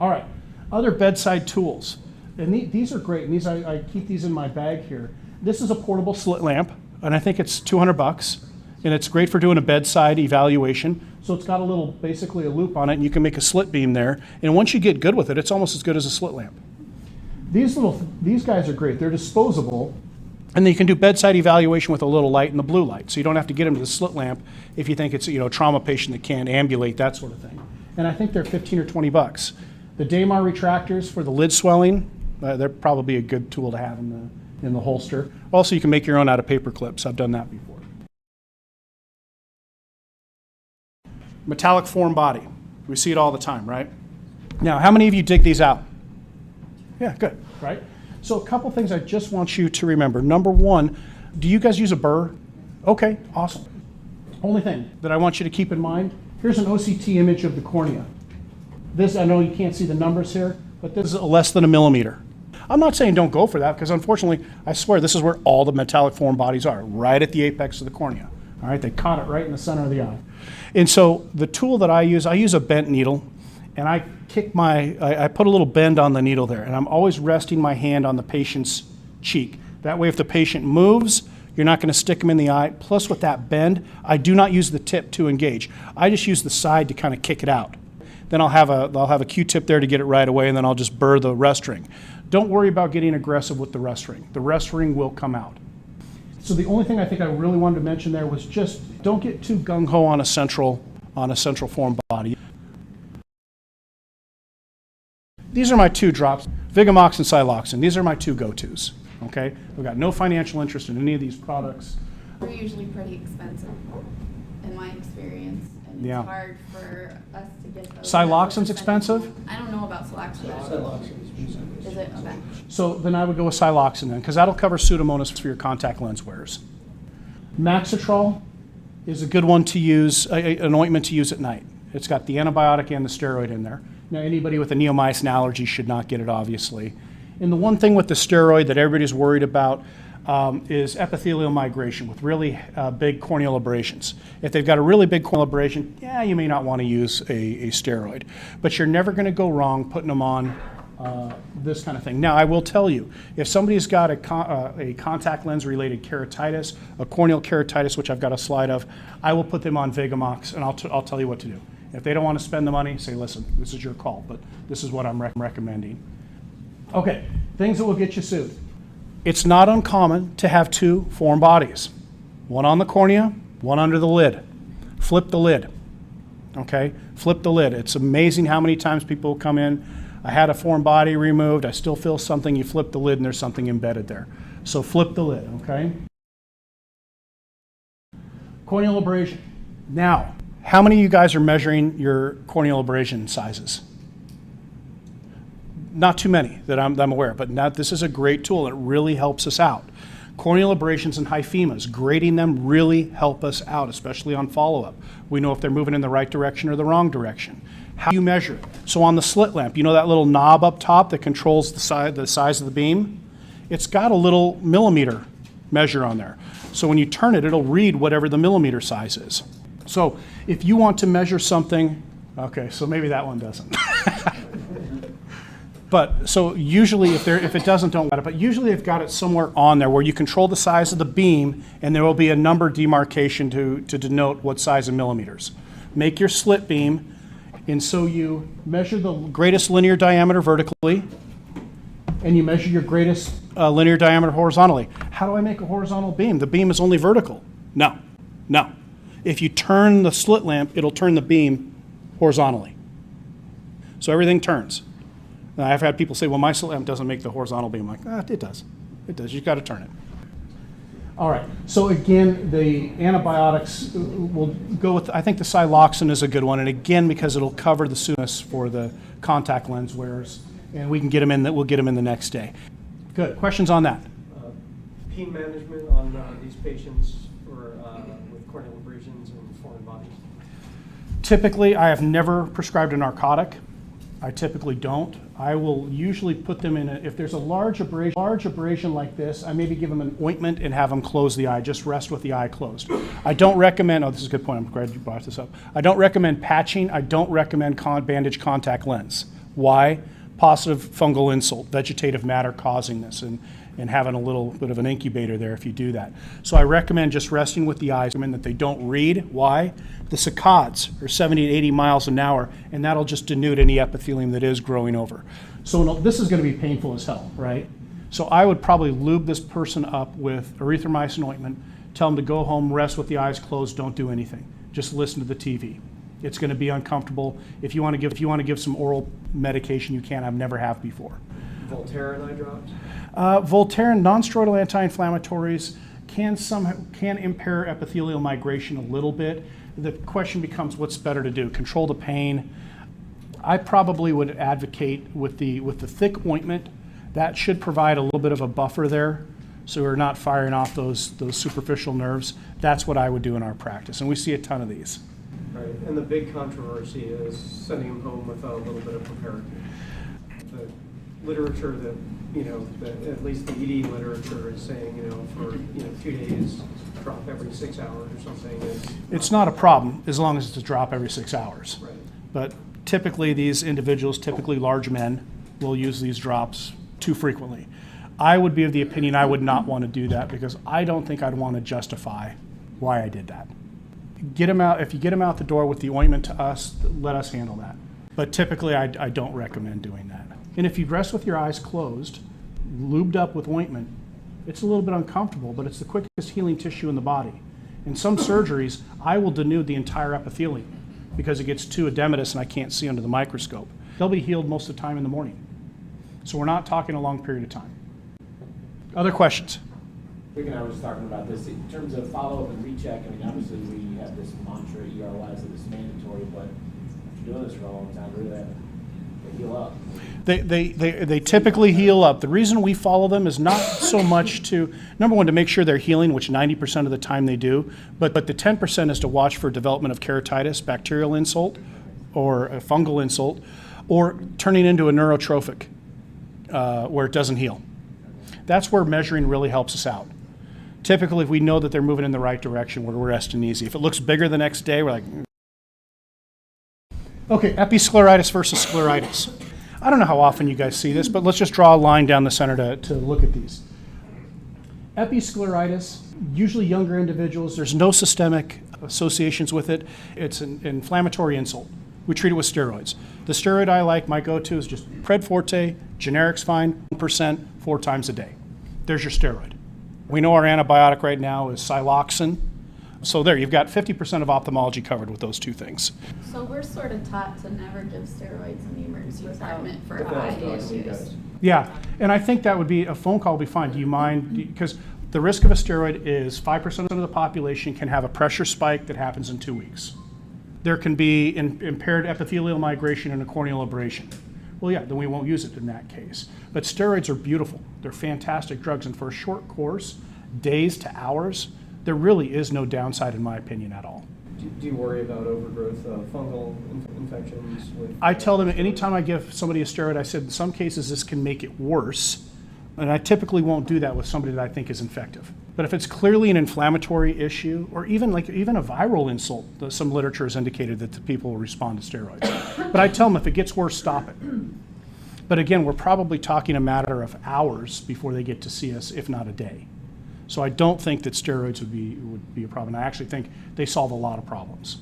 Speaker 2: All right, other bedside tools. And these are great, and I keep these in my bag here. This is a portable slit lamp, and I think it's $200, and it's great for doing a bedside evaluation. So it's got basically a loop on it, and you can make a slit beam there. And once you get good with it, it's almost as good as a slit lamp. These guys are great. They're disposable, and then you can do bedside evaluation with a little light and the blue light. So you don't have to get them to the slit lamp if you think it's a trauma patient that can't ambulate, that sort of thing. And I think they're 15 or 20 bucks. The Damar retractors for the lid swelling, they're probably a good tool to have in the holster. Also, you can make your own out of paper clips. I've done that before. Metallic form body. We see it all the time, right? Now, how many of you dig these out? Yeah, good, right? So a couple things I just want you to remember. Number one, do you guys use a burr? Okay, awesome. Only thing that I want you to keep in mind, here's an OCT image of the cornea. This, I know you can't see the numbers here, but this is less than a millimeter. I'm not saying don't go for that, because unfortunately, I swear, this is where all the metallic form bodies are, right at the apex of the cornea. All right, they caught it right in the center of the eye. And so the tool that I use a bent needle, and I put a little bend on the needle there, and I'm always resting my hand on the patient's cheek. That way, if the patient moves, you're not going to stick them in the eye. Plus, with that bend, I do not use the tip to engage. I just use the side to kind of kick it out. Then I'll have a Q-tip there to get it right away, and then I'll just burr the rest ring. Don't worry about getting aggressive with the rest ring. The rest ring will come out. So the only thing I think I really wanted to mention there was just don't get too gung-ho on a central form body. These are my two drops, Vigamox and Siloxane. These are my two go-tos, okay? We've got no financial interest in any of these products.
Speaker 4: They're usually pretty expensive, in my experience. And it's hard for us to get those.
Speaker 2: Siloxane's expensive?
Speaker 4: I don't know about Siloxane. Is it? Okay.
Speaker 2: So then I would go with Siloxane then, because that'll cover Pseudomonas for your contact lens wearers. Maxitrol is a good one to use, an ointment to use at night. It's got the antibiotic and the steroid in there. Now, anybody with a neomycin allergy should not get it, obviously. And the one thing with the steroid that everybody's worried about is epithelial migration with really big corneal abrasions. If they've got a really big corneal abrasion, yeah, you may not want to use a steroid. But you're never going to go wrong putting them on this kind of thing. Now, I will tell you, if somebody's got a contact lens-related keratitis, a corneal keratitis, which I've got a slide of, I will put them on Vigamox, and I'll tell you what to do. If they don't want to spend the money, say, listen, this is your call, but this is what I'm recommending. Okay, things that will get you sued. It's not uncommon to have two form bodies, one on the cornea, one under the lid. Flip the lid, okay? Flip the lid. It's amazing how many times people come in, I had a foreign body removed, I still feel something, you flip the lid and there's something embedded there. So flip the lid, okay? Corneal abrasion. Now, how many of you guys are measuring your corneal abrasion sizes? Not too many that I'm aware of, but this is a great tool. It really helps us out. Corneal abrasions and hyphemas, grading them really help us out, especially on follow-up. We know if they're moving in the right direction or the wrong direction. How do you measure it? So on the slit lamp, you know that little knob up top that controls the size of the beam? It's got a little millimeter measure on there. So when you turn it, it'll read whatever the millimeter size is. So if you want to measure something, okay, so maybe that one doesn't. But so usually if it doesn't, don't let it. But usually they've got it somewhere on there where you control the size of the beam, and there will be a number demarcation to denote what size in millimeters. Make your slit beam, and so you measure the greatest linear diameter vertically, and you measure your greatest linear diameter horizontally. How do I make a horizontal beam? The beam is only vertical. No. If you turn the slit lamp, it'll turn the beam horizontally. So everything turns. Now, I've had people say, well, my slit lamp doesn't make the horizontal beam. I'm like, it does. It does. You've got to turn it. All right. So again, the antibiotics will go with, I think the siloxane is a good one. And again, because it'll cover the soonest for the contact lens wearers. And we can get them in, we'll get them in the next day. Good. Questions on that?
Speaker 5: Pain management on these patients with corneal abrasions and foreign bodies?
Speaker 2: Typically, I have never prescribed a narcotic. I typically don't. I will usually put them in if there's a large abrasion like this, I maybe give them an ointment and have them close the eye, just rest with the eye closed. I don't recommend, this is a good point, I'm glad you brought this up. I don't recommend patching, I don't recommend bandage contact lens. Why? Positive fungal insult, vegetative matter causing this, and having a little bit of an incubator there if you do that. So I recommend just resting with the eyes, that they don't read. Why? The saccades are 70 to 80 miles an hour, and that'll just denude any epithelium that is growing over. So this is going to be painful as hell, right? So I would probably lube this person up with erythromycin ointment, tell them to go home, rest with the eyes closed, don't do anything. Just listen to the TV. It's going to be uncomfortable. If you want to give some oral medication, you can. I've never have before.
Speaker 5: Voltaren eye drops?
Speaker 2: Voltaren, non-steroidal anti-inflammatories can impair epithelial migration a little bit. The question becomes, what's better to do? Control the pain. I probably would advocate with the thick ointment. That should provide a little bit of a buffer there, so we're not firing off those superficial nerves. That's what I would do in our practice, and we see a ton of these.
Speaker 5: Right, and the big controversy is sending them home with a little bit of preparation. The literature that, at least the ED literature is saying, for 2 days, drop every 6 hours or something.
Speaker 2: It's not a problem as long as it's a drop every 6 hours.
Speaker 5: Right.
Speaker 2: But typically these individuals, typically large men, will use these drops too frequently. I would be of the opinion I would not want to do that because I don't think I'd want to justify why I did that. Get them out. If you get them out the door with the ointment to us, let us handle that. But typically, I don't recommend doing that. And if you rest with your eyes closed, lubed up with ointment, it's a little bit uncomfortable, but it's the quickest healing tissue in the body. In some surgeries, I will denude the entire epithelium because it gets too edematous and I can't see under the microscope. They'll be healed most of the time in the morning. So we're not talking a long period of time. Other questions?
Speaker 6: Rick and I were just talking about this in terms of follow-up and recheck. I mean, obviously we have this mantra, ER-wise, that it's mandatory, but after doing this for a long time, really they heal up.
Speaker 2: They typically heal up. The reason we follow them is not so much to, number one, to make sure they're healing, which 90% of the time they do, but the 10% is to watch for development of keratitis, bacterial insult, or a fungal insult, or turning into a neurotrophic where it doesn't heal. That's where measuring really helps us out. Typically, if we know that they're moving in the right direction, we're resting easy. If it looks bigger the next day, we're like, okay, episcleritis versus scleritis. I don't know how often you guys see this, but let's just draw a line down the center to look at these. Episcleritis, usually younger individuals, there's no systemic associations with it. It's an inflammatory insult. We treat it with steroids. The steroid I like, my go-to is just Pred Forte, generic's fine, 1%, 4 times a day. There's your steroid. We know our antibiotic right now is siloxane. So there, you've got 50% of ophthalmology covered with those two things.
Speaker 4: So we're sort of taught to never give steroids in the emergency department for eye issues.
Speaker 2: Yeah, and I think that would be, a phone call would be fine. Do you mind? Because the risk of a steroid is 5% of the population can have a pressure spike that happens in 2 weeks. There can be impaired epithelial migration and a corneal abrasion. Well, yeah, then we won't use it in that case. But steroids are beautiful. They're fantastic drugs, and for a short course, days to hours, there really is no downside in my opinion at all.
Speaker 5: Do you worry about overgrowth of fungal infections?
Speaker 2: I tell them anytime I give somebody a steroid, I said in some cases this can make it worse, And I typically won't do that with somebody that I think is infective. But if it's clearly an inflammatory issue, or even a viral insult, some literature has indicated that the people will respond to steroids. But I tell them, if it gets worse, stop it. But again, we're probably talking a matter of hours before they get to see us, if not a day. So I don't think that steroids would be a problem. I actually think they solve a lot of problems.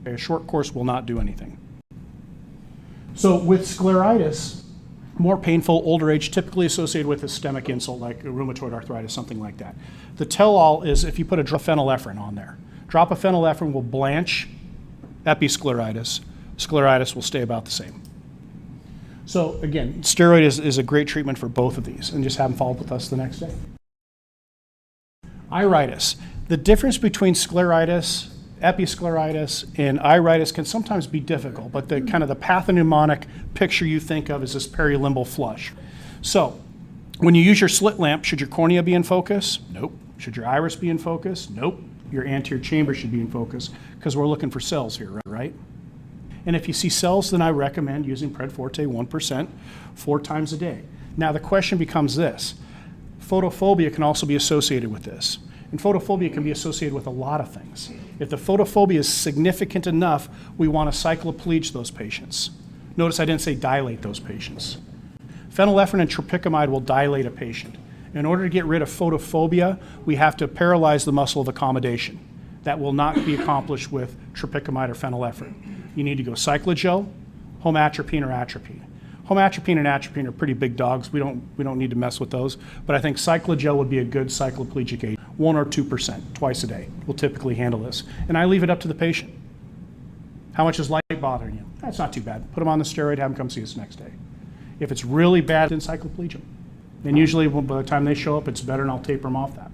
Speaker 2: A short course will not do anything. So with scleritis, more painful, older age, typically associated with a systemic insult like rheumatoid arthritis, something like that. The tell-all is if you put a drop of phenylephrine on there. Drop of phenylephrine will blanch episcleritis. Scleritis will stay about the same. So again, steroid is a great treatment for both of these, and just have them follow up with us the next day. Iritis. The difference between scleritis, episcleritis, and iritis can sometimes be difficult, but the kind of the pathognomonic picture you think of is this perilimbal flush. So when you use your slit lamp, should your cornea be in focus? Nope. Should your iris be in focus? Nope. Your anterior chamber should be in focus because we're looking for cells here, right? And if you see cells, then I recommend using Pred Forte 1% 4 times a day. Now the question becomes this. Photophobia can also be associated with this. And photophobia can be associated with a lot of things. If the photophobia is significant enough, we want to cycloplegic those patients. Notice I didn't say dilate those patients. Phenylephrine and tropicamide will dilate a patient. In order to get rid of photophobia, we have to paralyze the muscle of accommodation. That will not be accomplished with tropicamide or phenylephrine. You need to go cyclogel, homatropine, or atropine. Homatropine and atropine are pretty big dogs. We don't need to mess with those. But I think cyclogel would be a good cycloplegic agent. 1 or 2% twice a day will typically handle this. And I leave it up to the patient. How much is light bothering you? That's not too bad. Put them on the steroid, have them come see us next day. If it's really bad, then cycloplegic them. And usually by the time they show up, it's better and I'll taper them off that.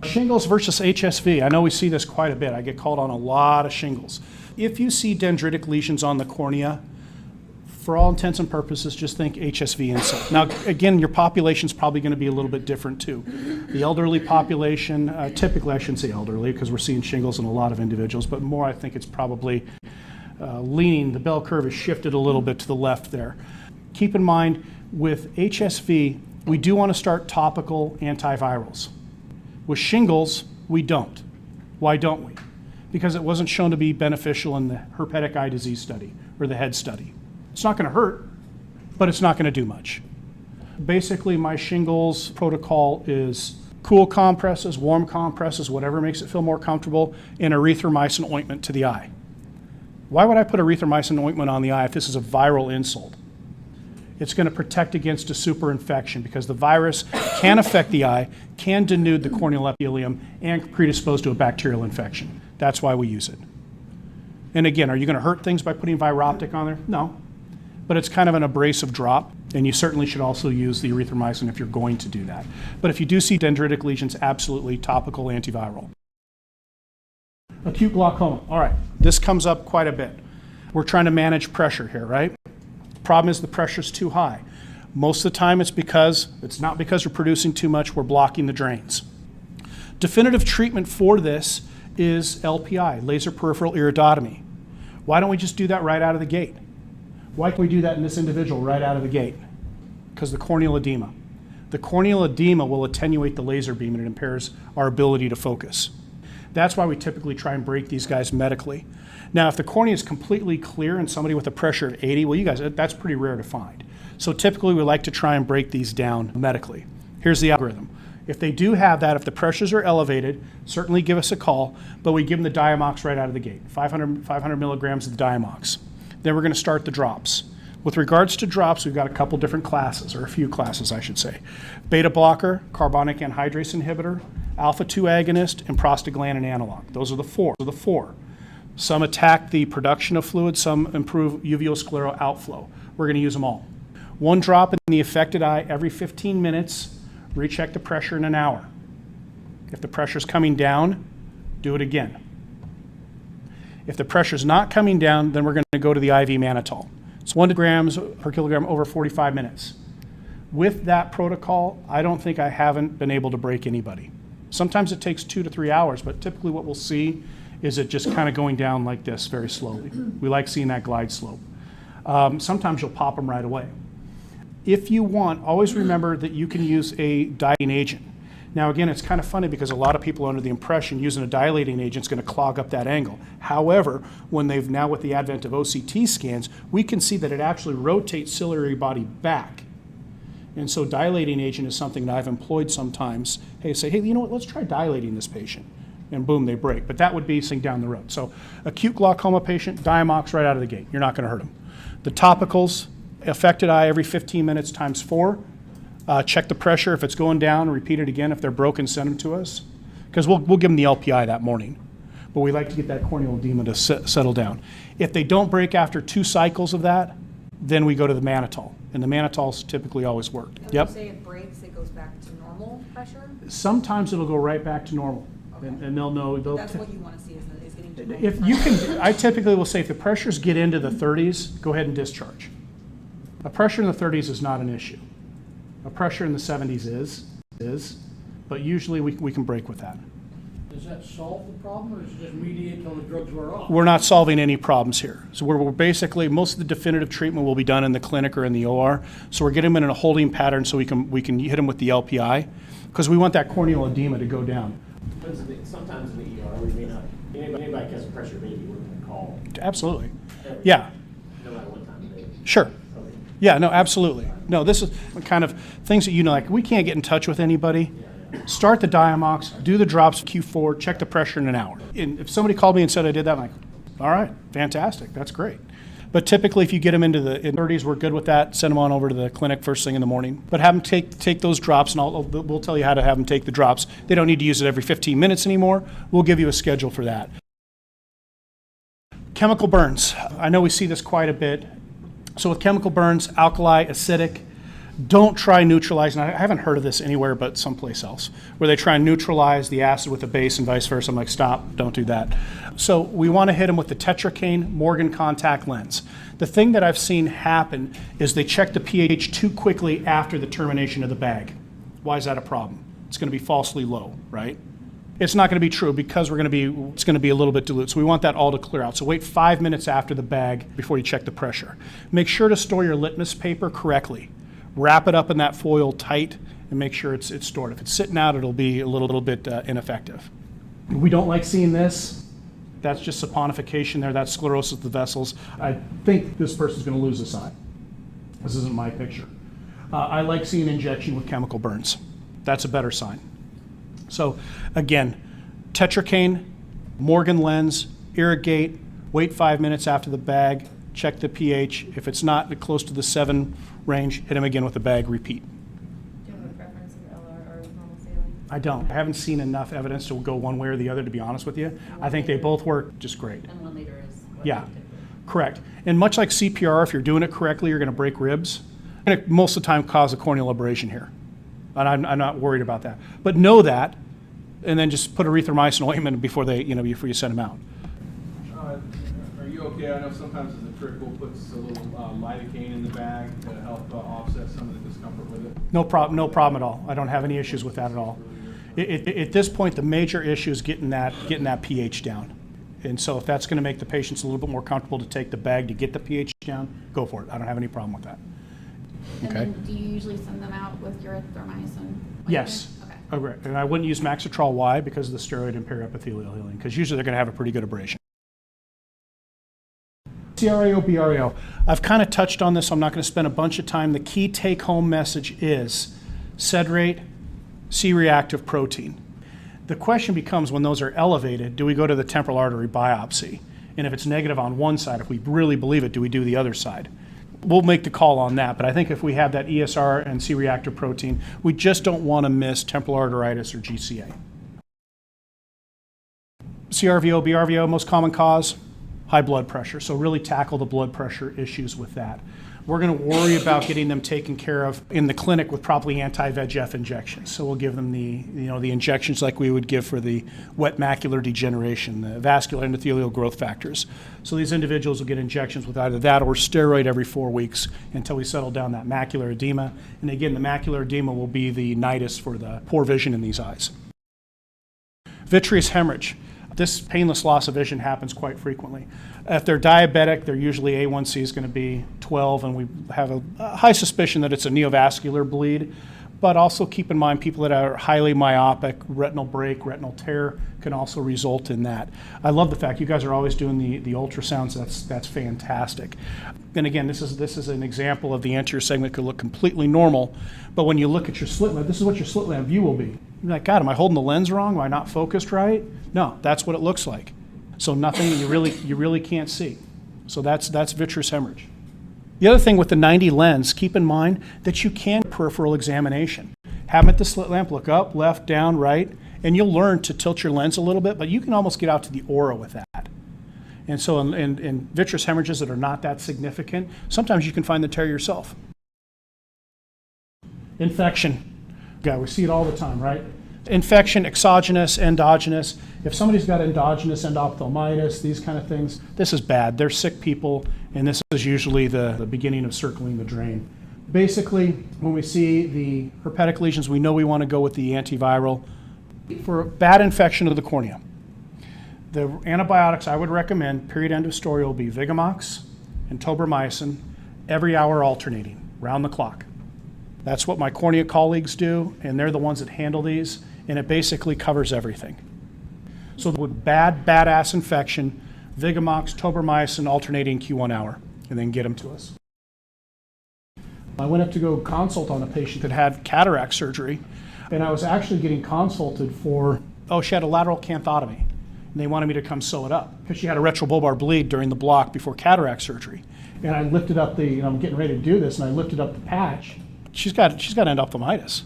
Speaker 2: Shingles versus HSV. I know we see this quite a bit. I get called on a lot of shingles. If you see dendritic lesions on the cornea, for all intents and purposes, just think HSV insult. Now, again, your population's probably going to be a little bit different too. The elderly population, typically I shouldn't say elderly because we're seeing shingles in a lot of individuals, but more I think it's probably leaning, the bell curve is shifted a little bit to the left there. Keep in mind, with HSV, we do want to start topical antivirals. With shingles, we don't. Why don't we? Because it wasn't shown to be beneficial in the herpetic eye disease study or the head study. It's not going to hurt, but it's not going to do much. Basically, my shingles protocol is cool compresses, warm compresses, whatever makes it feel more comfortable, and erythromycin ointment to the eye. Why would I put erythromycin ointment on the eye if this is a viral insult? It's going to protect against a superinfection because the virus can affect the eye, can denude the corneal epithelium, and predispose to a bacterial infection. That's why we use it. And again, are you going to hurt things by putting Viroptic on there? No. But it's kind of an abrasive drop, and you certainly should also use the erythromycin if you're going to do that. But if you do see dendritic lesions, absolutely topical antiviral. Acute glaucoma. All right, this comes up quite a bit. We're trying to manage pressure here, right? Problem is the pressure's too high. Most of the time it's not because we're producing too much, we're blocking the drains. Definitive treatment for this is LPI, laser peripheral iridotomy. Why don't we just do that right out of the gate? Why can we do that in this individual right out of the gate? Because the corneal edema. The corneal edema will attenuate the laser beam and it impairs our ability to focus. That's why we typically try and break these guys medically. Now, if the cornea is completely clear and somebody with a pressure of 80, well, you guys, that's pretty rare to find. So typically we like to try and break these down medically. Here's the algorithm. If they do have that, if the pressures are elevated, certainly give us a call, but we give them the Diamox right out of the gate, 500 milligrams of the Diamox. Then we're going to start the drops. With regards to drops, we've got a couple different classes, or a few classes, I should say. Beta blocker, carbonic anhydrase inhibitor, alpha-2 agonist, and prostaglandin analog. Those are the four. Some attack the production of fluid, some improve uveoscleral outflow. We're going to use them all. 1 drop in the affected eye every 15 minutes, recheck the pressure in an hour. If the pressure's coming down, do it again. If the pressure's not coming down, then we're going to go to the IV mannitol. It's 1 grams per kilogram over 45 minutes. With that protocol, I don't think I haven't been able to break anybody. Sometimes it takes 2 to 3 hours, but typically what we'll see is it just kind of going down like this very slowly. We like seeing that glide slope. Sometimes you'll pop them right away. If you want, always remember that you can use a dilating agent. Now again, it's kind of funny because a lot of people are under the impression using a dilating agent is going to clog up that angle. However, when they've now with the advent of OCT scans, we can see that it actually rotates ciliary body back. And so dilating agent is something that I've employed sometimes. Hey, say, hey, you know what, let's try dilating this patient. And boom, they break. But that would be something down the road. So acute glaucoma patient, Diamox right out of the gate. You're not going to hurt them. The topicals, affected eye every 15 minutes times 4. Check the pressure. If it's going down, repeat it again. If they're broken, send them to us. Because we'll give them the LPI that morning. But we like to get that corneal edema to settle down. If they don't break after 2 cycles of that, then we go to the mannitol. And the mannitol's typically always worked.
Speaker 7: And when
Speaker 2: Yep.
Speaker 7: you say it breaks, it goes back to normal pressure?
Speaker 2: Sometimes it'll go right back to normal.
Speaker 7: Okay.
Speaker 2: And they'll know.
Speaker 7: That's what you want to see is getting to normal
Speaker 2: If you
Speaker 7: pressure.
Speaker 2: can, I typically will say if the pressures get into the 30s, go ahead and discharge. A pressure in the 30s is not an issue. A pressure in the 70s is, but usually we can break with that.
Speaker 8: Does that solve the problem, or is it just mediate until the drugs wear off?
Speaker 2: We're not solving any problems here. So we're basically, most of the definitive treatment will be done in the clinic or in the OR. So we're getting them in a holding pattern so we can hit them with the LPI, because we want that corneal edema to go down.
Speaker 6: Sometimes in the ER, we may not, anybody has a pressure baby, we're going to call.
Speaker 2: Absolutely. Yeah,
Speaker 6: No matter what time of day.
Speaker 2: sure.
Speaker 6: Okay.
Speaker 2: Yeah, no, absolutely. No, this is the kind of things that, like we can't get in touch with anybody. Start the Diamox, do the drops Q4, check the pressure in an hour. And if somebody called me and said I did that, I'm like, all right, fantastic, that's great. But typically if you get them into the 30s, we're good with that. Send them on over to the clinic first thing in the morning. But have them take those drops, and we'll tell you how to have them take the drops. They don't need to use it every 15 minutes anymore. We'll give you a schedule for that. Chemical burns. I know we see this quite a bit. So with chemical burns, alkali, acidic, don't try neutralizing. I haven't heard of this anywhere but someplace else, where they try and neutralize the acid with a base and vice versa. I'm like, stop, don't do that. So we want to hit them with the tetracaine Morgan contact lens. The thing that I've seen happen is they check the pH too quickly after the termination of the bag. Why is that a problem? It's going to be falsely low, right? It's not going to be true because it's going to be a little bit dilute. So we want that all to clear out. So wait 5 minutes after the bag before you check the pressure. Make sure to store your litmus paper correctly. Wrap it up in that foil tight and make sure it's stored. If it's sitting out, it'll be a little bit ineffective. We don't like seeing this. That's just saponification there. That's sclerosis of the vessels. I think this person's going to lose this eye. This isn't my picture. I like seeing injection with chemical burns. That's a better sign. So again, tetracaine, Morgan lens, irrigate, wait 5 minutes after the bag, check the pH. If it's not close to the 7 range, hit him again with the bag, repeat.
Speaker 3: Do you have a preference for LR or normal saline?
Speaker 2: I don't. I haven't seen enough evidence to go one way or the other, to be honest with you. I think they both work just great.
Speaker 3: And 1 liter is what
Speaker 2: Yeah,
Speaker 3: you typically-
Speaker 2: correct. And much like CPR, if you're doing it correctly, you're going to break ribs. And it most of the time cause a corneal aberration here. And I'm not worried about that. But know that, and then just put erythromycin ointment before you send them out.
Speaker 9: Are you okay? I know sometimes as a trick we'll put a little lidocaine in the bag to help offset some of the discomfort with it.
Speaker 2: No problem at all. I don't have any issues with that at all. At this point, the major issue is getting that pH down. And so if that's going to make the patients a little bit more comfortable to take the bag to get the pH down, go for it. I don't have any problem with that.
Speaker 4: And
Speaker 2: Okay.
Speaker 4: then do you usually send them out with erythromycin?
Speaker 2: Yes.
Speaker 4: Okay.
Speaker 2: Okay. And I wouldn't use Maxitrol. Why? Because of the steroid and periepithelial healing. Because usually they're going to have a pretty good abrasion. CRAO, BRAO. I've kind of touched on this, so I'm not going to spend a bunch of time. The key take-home message is cedrate, C-reactive protein. The question becomes, when those are elevated, do we go to the temporal artery biopsy? And if it's negative on one side, if we really believe it, do we do the other side? We'll make the call on that, but I think if we have that ESR and C-reactive protein, we just don't want to miss temporal arteritis or GCA. CRVO, BRVO, most common cause, high blood pressure. So really tackle the blood pressure issues with that. We're going to worry about getting them taken care of in the clinic with probably anti-VEGF injections. So we'll give them the injections like we would give for the wet macular degeneration, the vascular endothelial growth factors. So these individuals will get injections with either that or steroid every 4 weeks until we settle down that macular edema. And again, the macular edema will be the nidus for the poor vision in these eyes. Vitreous hemorrhage. This painless loss of vision happens quite frequently. If they're diabetic, they're usually A1C is going to be 12, and we have a high suspicion that it's a neovascular bleed. But also keep in mind people that are highly myopic, retinal break, retinal tear can also result in that. I love the fact you guys are always doing the ultrasounds. That's fantastic. And again, this is an example of the anterior segment could look completely normal, but when you look at your slit lamp, this is what your slit lamp view will be. You're like, God, am I holding the lens wrong? Am I not focused right? No, that's what it looks like. So nothing you really can't see. So that's vitreous hemorrhage. The other thing with the 90 lens, keep in mind that you can peripheral examination. Have them at the slit lamp, look up, left, down, right, and you'll learn to tilt your lens a little bit, but you can almost get out to the aura with that. And so in vitreous hemorrhages that are not that significant, sometimes you can find the tear yourself. Infection. Yeah, we see it all the time, right? Infection, exogenous, endogenous. If somebody's got endogenous endophthalmitis, these kind of things, this is bad. They're sick people, and this is usually the beginning of circling the drain. Basically, when we see the herpetic lesions, we know we want to go with the antiviral. For bad infection of the cornea, the antibiotics I would recommend, period end of story, will be Vigamox and tobramycin, every hour alternating, round the clock. That's what my cornea colleagues do, and they're the ones that handle these, and it basically covers everything. So with badass infection, Vigamox, tobramycin, alternating Q1 hour, and then get them to us. I went up to go consult on a patient that had cataract surgery, and I was actually getting consulted for, she had a lateral canthotomy, and they wanted me to come sew it up because she had a retrobulbar bleed during the block before cataract surgery. And I lifted up I'm getting ready to do this, and I lifted up the patch. She's got endophthalmitis.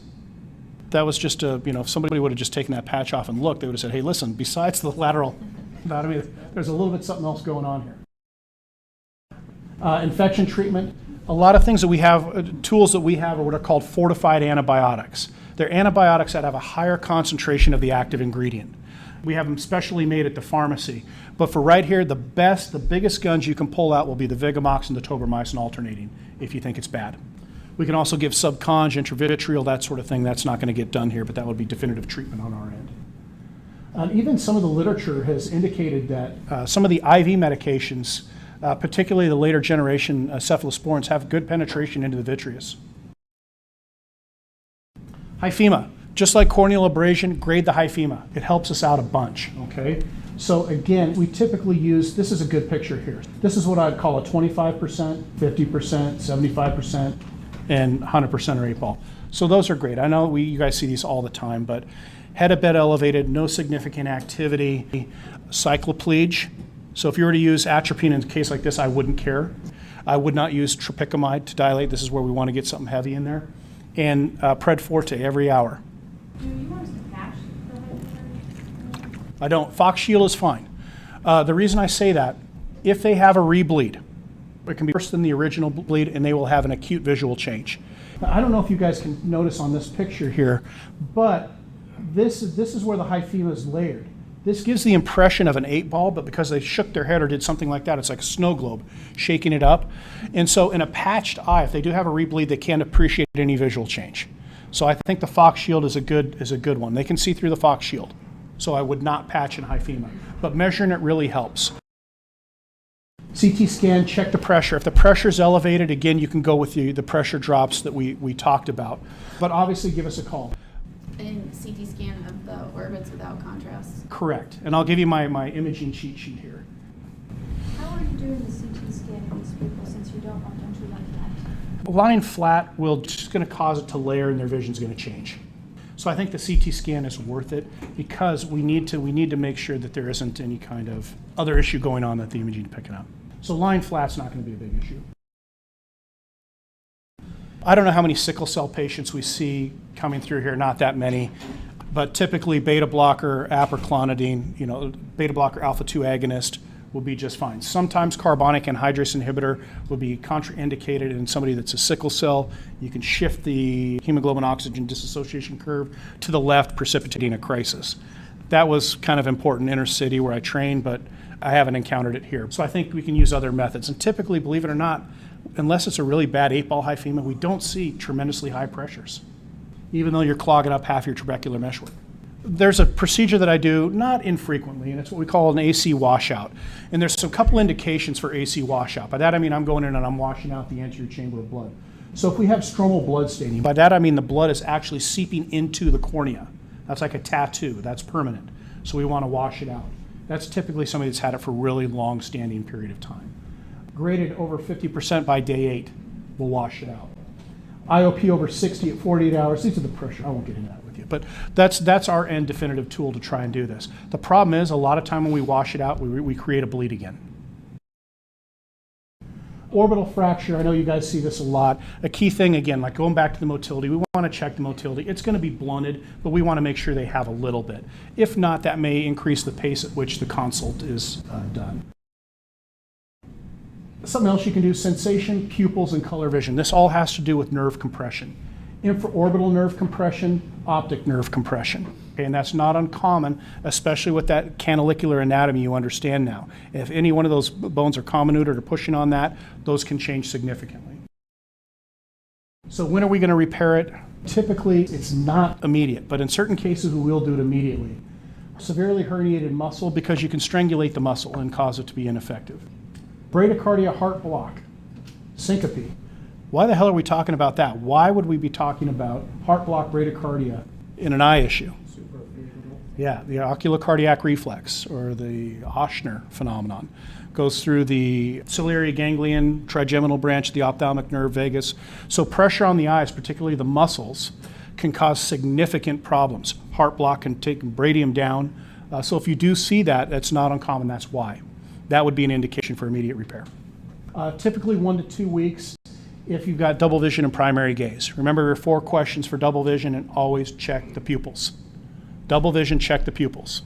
Speaker 2: That was just if somebody would have just taken that patch off and looked, they would have said, hey, listen, besides the lateral anatomy, there's a little bit something else going on here. Infection treatment, a lot of things that we have, tools that we have are what are called fortified antibiotics. They're antibiotics that have a higher concentration of the active ingredient. We have them specially made at the pharmacy. But for right here, the biggest guns you can pull out will be the Vigamox and the tobramycin alternating if you think it's bad. We can also give subconj, intravitreal, that sort of thing. That's not going to get done here, but that would be definitive treatment on our end. Even some of the literature has indicated that some of the IV medications, particularly the later generation cephalosporins, have good penetration into the vitreous. Hyphema. Just like corneal abrasion, grade the hyphema. It helps us out a bunch, okay? So again, we typically use, this is a good picture here. This is what I'd call a 25%, 50%, 75%, and 100% are 8 ball. So those are great. I know you guys see these all the time, but head a bit elevated, no significant activity, cycloplegia. So if you were to use atropine in a case like this, I wouldn't care. I would not use tropicamide to dilate. This is where we want to get something heavy in there. And Pred Forte every hour.
Speaker 3: Do you want us to patch the hypertension?
Speaker 2: I don't. Fox Shield is fine. The reason I say that, if they have a rebleed, it can be worse than the original bleed, and they will have an acute visual change. Now, I don't know if you guys can notice on this picture here, but this is where the hyphema is layered. This gives the impression of an 8 ball, but because they shook their head or did something like that, it's like a snow globe, shaking it up. And so in a patched eye, if they do have a rebleed, they can't appreciate any visual change. So I think the Fox Shield is a good one. They can see through the Fox Shield. So I would not patch in hyphema, but measuring it really helps. CT scan, check the pressure. If the pressure is elevated, again, you can go with the pressure drops that we talked about. But obviously, give us a call.
Speaker 4: And CT scan of the orbits without contrast.
Speaker 2: Correct. And I'll give you my imaging cheat sheet here.
Speaker 10: How are you doing the CT scan in these people since you don't want them to lie flat?
Speaker 2: Lying flat will just going to cause it to layer and their vision's going to change. So I think the CT scan is worth it because we need to make sure that there isn't any kind of other issue going on that the imaging is picking up. So lying flat's not going to be a big issue. I don't know how many sickle cell patients we see coming through here, not that many, but typically beta blocker, aproclonidine, beta blocker alpha-2 agonist will be just fine. Sometimes carbonic anhydrase inhibitor will be contraindicated in somebody that's a sickle cell. You can shift the hemoglobin oxygen dissociation curve to the left, precipitating a crisis. That was kind of important inner city where I trained, but I haven't encountered it here. So I think we can use other methods. And typically, believe it or not, unless it's a really bad 8-ball hyphema, we don't see tremendously high pressures, even though you're clogging up half your trabecular meshwork. there's a procedure that I do not infrequently, and it's what we call an AC washout. And there's some couple indications for AC washout. By that I mean I'm going in and I'm washing out the anterior chamber of blood. So if we have stromal blood staining, by that I mean the blood is actually seeping into the cornea. That's like a tattoo. That's permanent. So we want to wash it out. That's typically somebody that's had it for a really long-standing period of time. Graded over 50% by day 8, we'll wash it out. IOP over 60 at 48 hours. These are the pressure. I won't get into that with you. But that's our end definitive tool to try and do this. The problem is a lot of time when we wash it out, we create a bleed again. Orbital fracture, I know you guys see this a lot. A key thing, again, like going back to the motility, we want to check the motility. It's going to be blunted, but we want to make sure they have a little bit. If not, that may increase the pace at which the consult is done. Something else you can do, sensation, pupils, and color vision. This all has to do with nerve compression. Infraorbital nerve compression, optic nerve compression. Okay, and that's not uncommon, especially with that canalicular anatomy you understand now. If any one of those bones are comminuted or pushing on that, those can change significantly. So when are we going to repair it? Typically, it's not immediate, but in certain cases, we will do it immediately. Severely herniated muscle, because you can strangulate the muscle and cause it to be ineffective. Bradycardia, heart block, syncope. Why the hell are we talking about that? Why would we be talking about heart block, bradycardia in an eye issue? Yeah, the oculocardiac reflex, or the Ochsner phenomenon, goes through the ciliary ganglion, trigeminal branch, the ophthalmic nerve vagus. So pressure on the eyes, particularly the muscles, can cause significant problems. Heart block can take bradium down. So if you do see that, that's not uncommon. That's why. That would be an indication for immediate repair. Typically 1 to 2 weeks if you've got double vision and primary gaze. Remember your 4 questions for double vision, and always check the pupils. Double vision, check the pupils.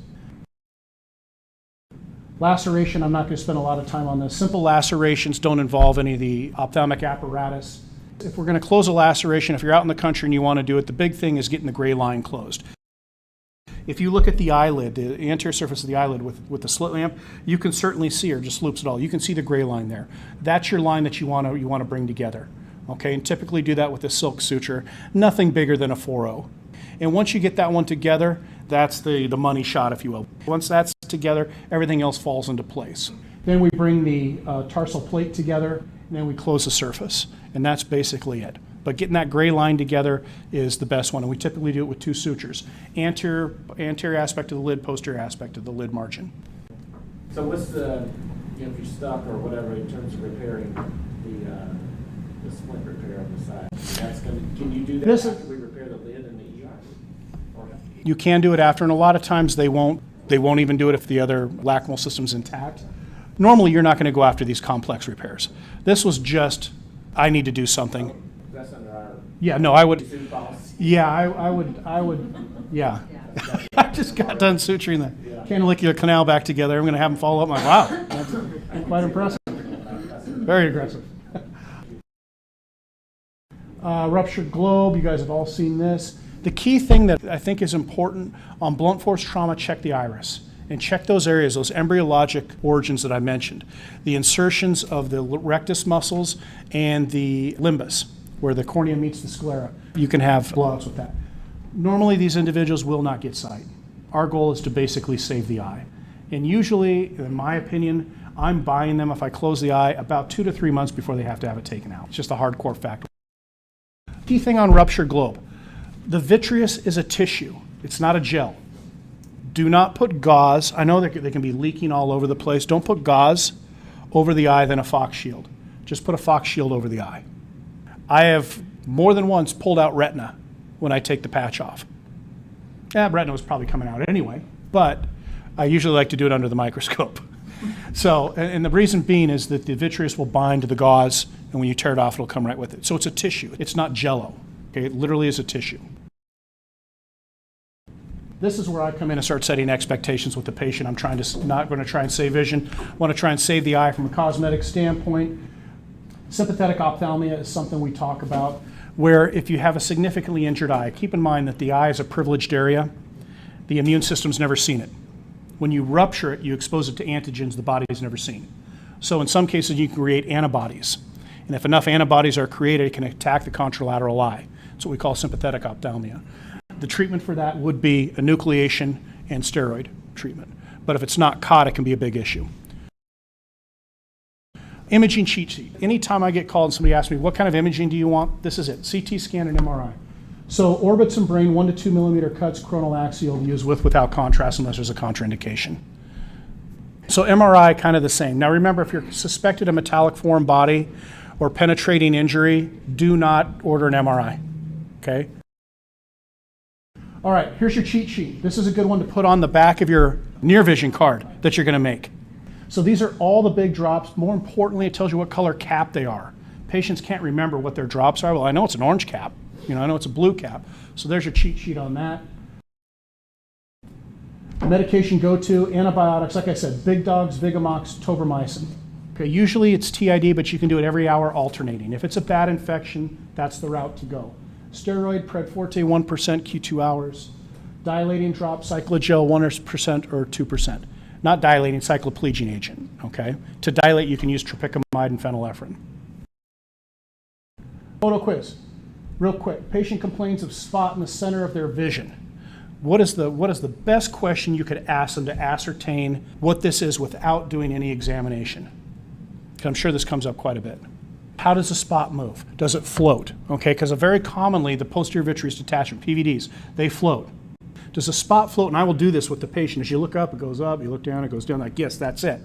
Speaker 2: Laceration, I'm not going to spend a lot of time on this. Simple lacerations don't involve any of the ophthalmic apparatus. If we're going to close a laceration, if you're out in the country and you want to do it, the big thing is getting the gray line closed. If you look at the eyelid, the anterior surface of the eyelid with the slit lamp, you can certainly see, or just loops it all, you can see the gray line there. That's your line that you want to bring together. Okay, and typically do that with a silk suture, nothing bigger than a 4-0. And once you get that one together, that's the money shot, if you will. Once that's together, everything else falls into place. Then we bring the tarsal plate together, and then we close the surface. And that's basically it. But getting that gray line together is the best one, and we typically do it with 2 sutures. Anterior aspect of the lid, posterior aspect of the lid margin.
Speaker 6: So what's the, if you're stuck or whatever, in terms of repairing the splint repair on the side? That's can you do that after we repair the lid and the ER?
Speaker 2: You can do it after, and a lot of times they won't even do it if the other lacrimal system's intact. Normally, you're not going to go after these complex repairs. This was just, I need to do something.
Speaker 6: That's under our...
Speaker 2: Yeah, no, I would. Yeah, I would, yeah. I just got done suturing the canalicular canal back together. I'm going to have them follow up. Wow, that's quite impressive. Very aggressive. Ruptured globe, you guys have all seen this. The key thing that I think is important on blunt force trauma, check the iris. And check those areas, those embryologic origins that I mentioned. The insertions of the rectus muscles and the limbus, where the cornea meets the sclera. You can have blowouts with that. Normally, these individuals will not get sight. Our goal is to basically save the eye. And usually, in my opinion, I'm buying them, if I close the eye, about 2 to 3 months before they have to have it taken out. It's just a hardcore fact. Key thing on ruptured globe. The vitreous is a tissue. It's not a gel. Do not put gauze. I know they can be leaking all over the place. Don't put gauze over the eye than a Fox shield. Just put a Fox shield over the eye. I have more than once pulled out retina when I take the patch off. Retina was probably coming out anyway, but I usually like to do it under the microscope. So, and the reason being is that the vitreous will bind to the gauze, and when you tear it off, it'll come right with it. So it's a tissue. It's not jello. Okay, it literally is a tissue. This is where I come in and start setting expectations with the patient. I'm not going to try and save vision. I want to try and save the eye from a cosmetic standpoint. Sympathetic ophthalmia is something we talk about, where if you have a significantly injured eye, keep in mind that the eye is a privileged area. The immune system's never seen it. When you rupture it, you expose it to antigens the body's never seen. So in some cases, you can create antibodies. And if enough antibodies are created, it can attack the contralateral eye. That's what we call sympathetic ophthalmia. The treatment for that would be enucleation and steroid treatment. But if it's not caught, it can be a big issue. Imaging cheat sheet. Anytime I get called and somebody asks me, what kind of imaging do you want? This is it, CT scan and MRI. So orbits and brain, 1 to 2 millimeter cuts, coronal axial, used with without contrast unless there's a contraindication. So MRI, kind of the same. Now remember, if you're suspected a metallic foreign body or penetrating injury, do not order an MRI, okay? All right, here's your cheat sheet. This is a good one to put on the back of your near vision card that you're gonna make. So these are all the big drops. More importantly, it tells you what color cap they are. Patients can't remember what their drops are. Well, I know it's an orange cap. I know it's a blue cap. So there's your cheat sheet on that. Medication go-to, antibiotics, like I said, Big Dogs, Vigamox, Tobramycin. Okay, usually it's TID, but you can do it every hour alternating. If it's a bad infection, that's the route to go. Steroid, Predforte 1% Q2 hours. Dilating drop, Cyclogel 1% or 2%. Not dilating, cycloplegic agent, okay? To dilate, you can use tropicamide and phenylephrine. Photo quiz, real quick. Patient complains of spot in the center of their vision. What is the best question you could ask them to ascertain what this is without doing any examination? I'm sure this comes up quite a bit. How does the spot move? Does it float? Okay, because very commonly the posterior vitreous detachment, PVDs, they float. Does a spot float? And I will do this with the patient. As you look up, it goes up. You look down, it goes down. Like, yes, that's it.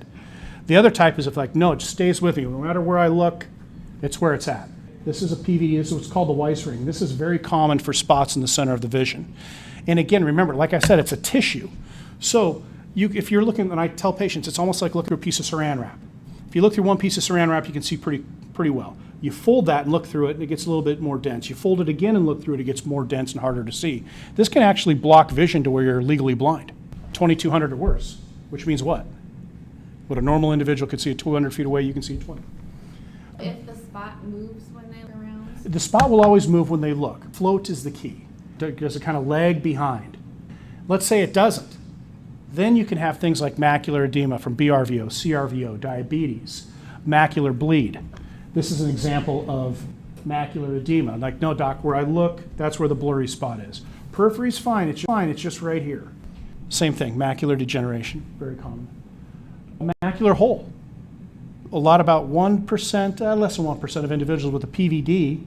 Speaker 2: The other type is if like, no, it just stays with you. No matter where I look, it's where it's at. This is a PVD. This is what's called the Weiss ring. This is very common for spots in the center of the vision. And again, remember, like I said, it's a tissue. So if you're looking, and I tell patients, it's almost like looking through a piece of saran wrap. If you look through one piece of saran wrap, you can see pretty well. You fold that and look through it, and it gets a little bit more dense. You fold it again and look through it, it gets more dense and harder to see. This can actually block vision to where you're legally blind, 2200 or worse, which means what? What a normal individual could see at 200 feet away, you can see at 20.
Speaker 4: If the spot moves when they look around?
Speaker 2: The spot will always move when they look. Float is the key. Does it kind of lag behind? Let's say it doesn't. Then you can have things like macular edema from BRVO, CRVO, diabetes, macular bleed. This is an example of macular edema. Like, no, doc, where I look, that's where the blurry spot is. Periphery's fine, it's just right here. Same thing, macular degeneration, very common. A macular hole. A lot, about 1%, less than 1% of individuals with a PVD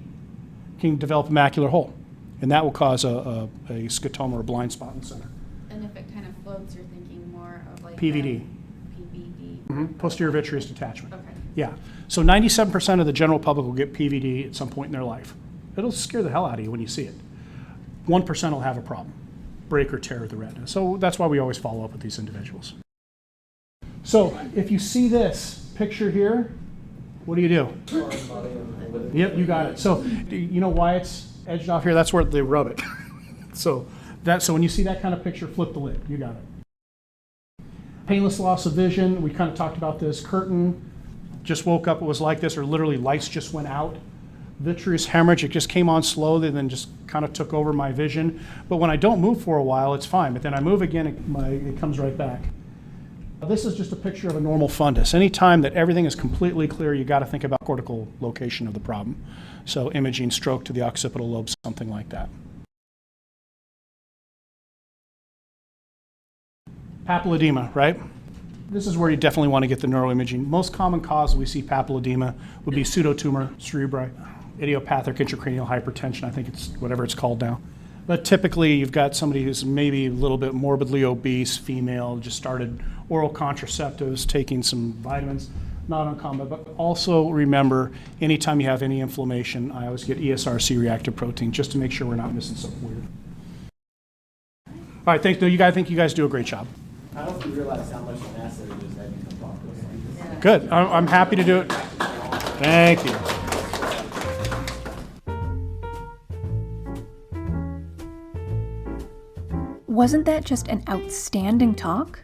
Speaker 2: can develop a macular hole. And that will cause a scotoma or a blind spot in the center.
Speaker 4: And if it kind of floats, you're thinking more of like
Speaker 2: PVD.
Speaker 4: PVD.
Speaker 2: Mm-hmm. Posterior vitreous detachment.
Speaker 4: Okay.
Speaker 2: Yeah. So 97% of the general public will get PVD at some point in their life. It'll scare the hell out of you when you see it. 1% will have a problem, break or tear of the retina. So that's why we always follow up with these individuals. So if you see this picture here, what do you do? Yep, you got it. So you know why it's edged off here? That's where they rub it. So when you see that kind of picture, flip the lid. You got it. Painless loss of vision. We kind of talked about this. Curtain. Just woke up, it was like this, or literally lights just went out. Vitreous hemorrhage, it just came on slowly, then just kind of took over my vision. But when I don't move for a while, it's fine. But then I move again, it comes right back. This is just a picture of a normal fundus. Anytime that everything is completely clear, you got to think about cortical location of the problem. So imaging, stroke to the occipital lobe, something like that. Papilledema, right? This is where you definitely want to get the neuroimaging. Most common cause we see papilledema would be pseudotumor cerebri, idiopathic intracranial hypertension. I think it's whatever it's called now. But typically you've got somebody who's maybe a little bit morbidly obese, female, just started oral contraceptives, taking some vitamins, not uncommon. But also remember, anytime you have any inflammation, I always get ESRC reactive protein just to make sure we're not missing something weird. All right, thanks. No, I think you guys do a great job.
Speaker 6: I don't think you realize how much an asset it is that you can talk to us like this.
Speaker 2: Good. I'm happy to do it. Thank you.
Speaker 1: Wasn't that just an outstanding talk?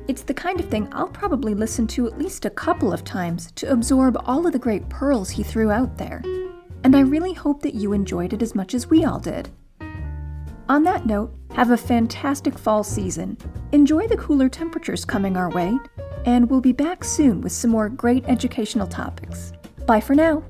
Speaker 1: It's the kind of thing I'll probably listen to at least a couple of times to absorb all of the great pearls he threw out there. And I really hope that you enjoyed it as much as we all did. On that note, have a fantastic fall season. Enjoy the cooler temperatures coming our way, and we'll be back soon with some more great educational topics. Bye for now.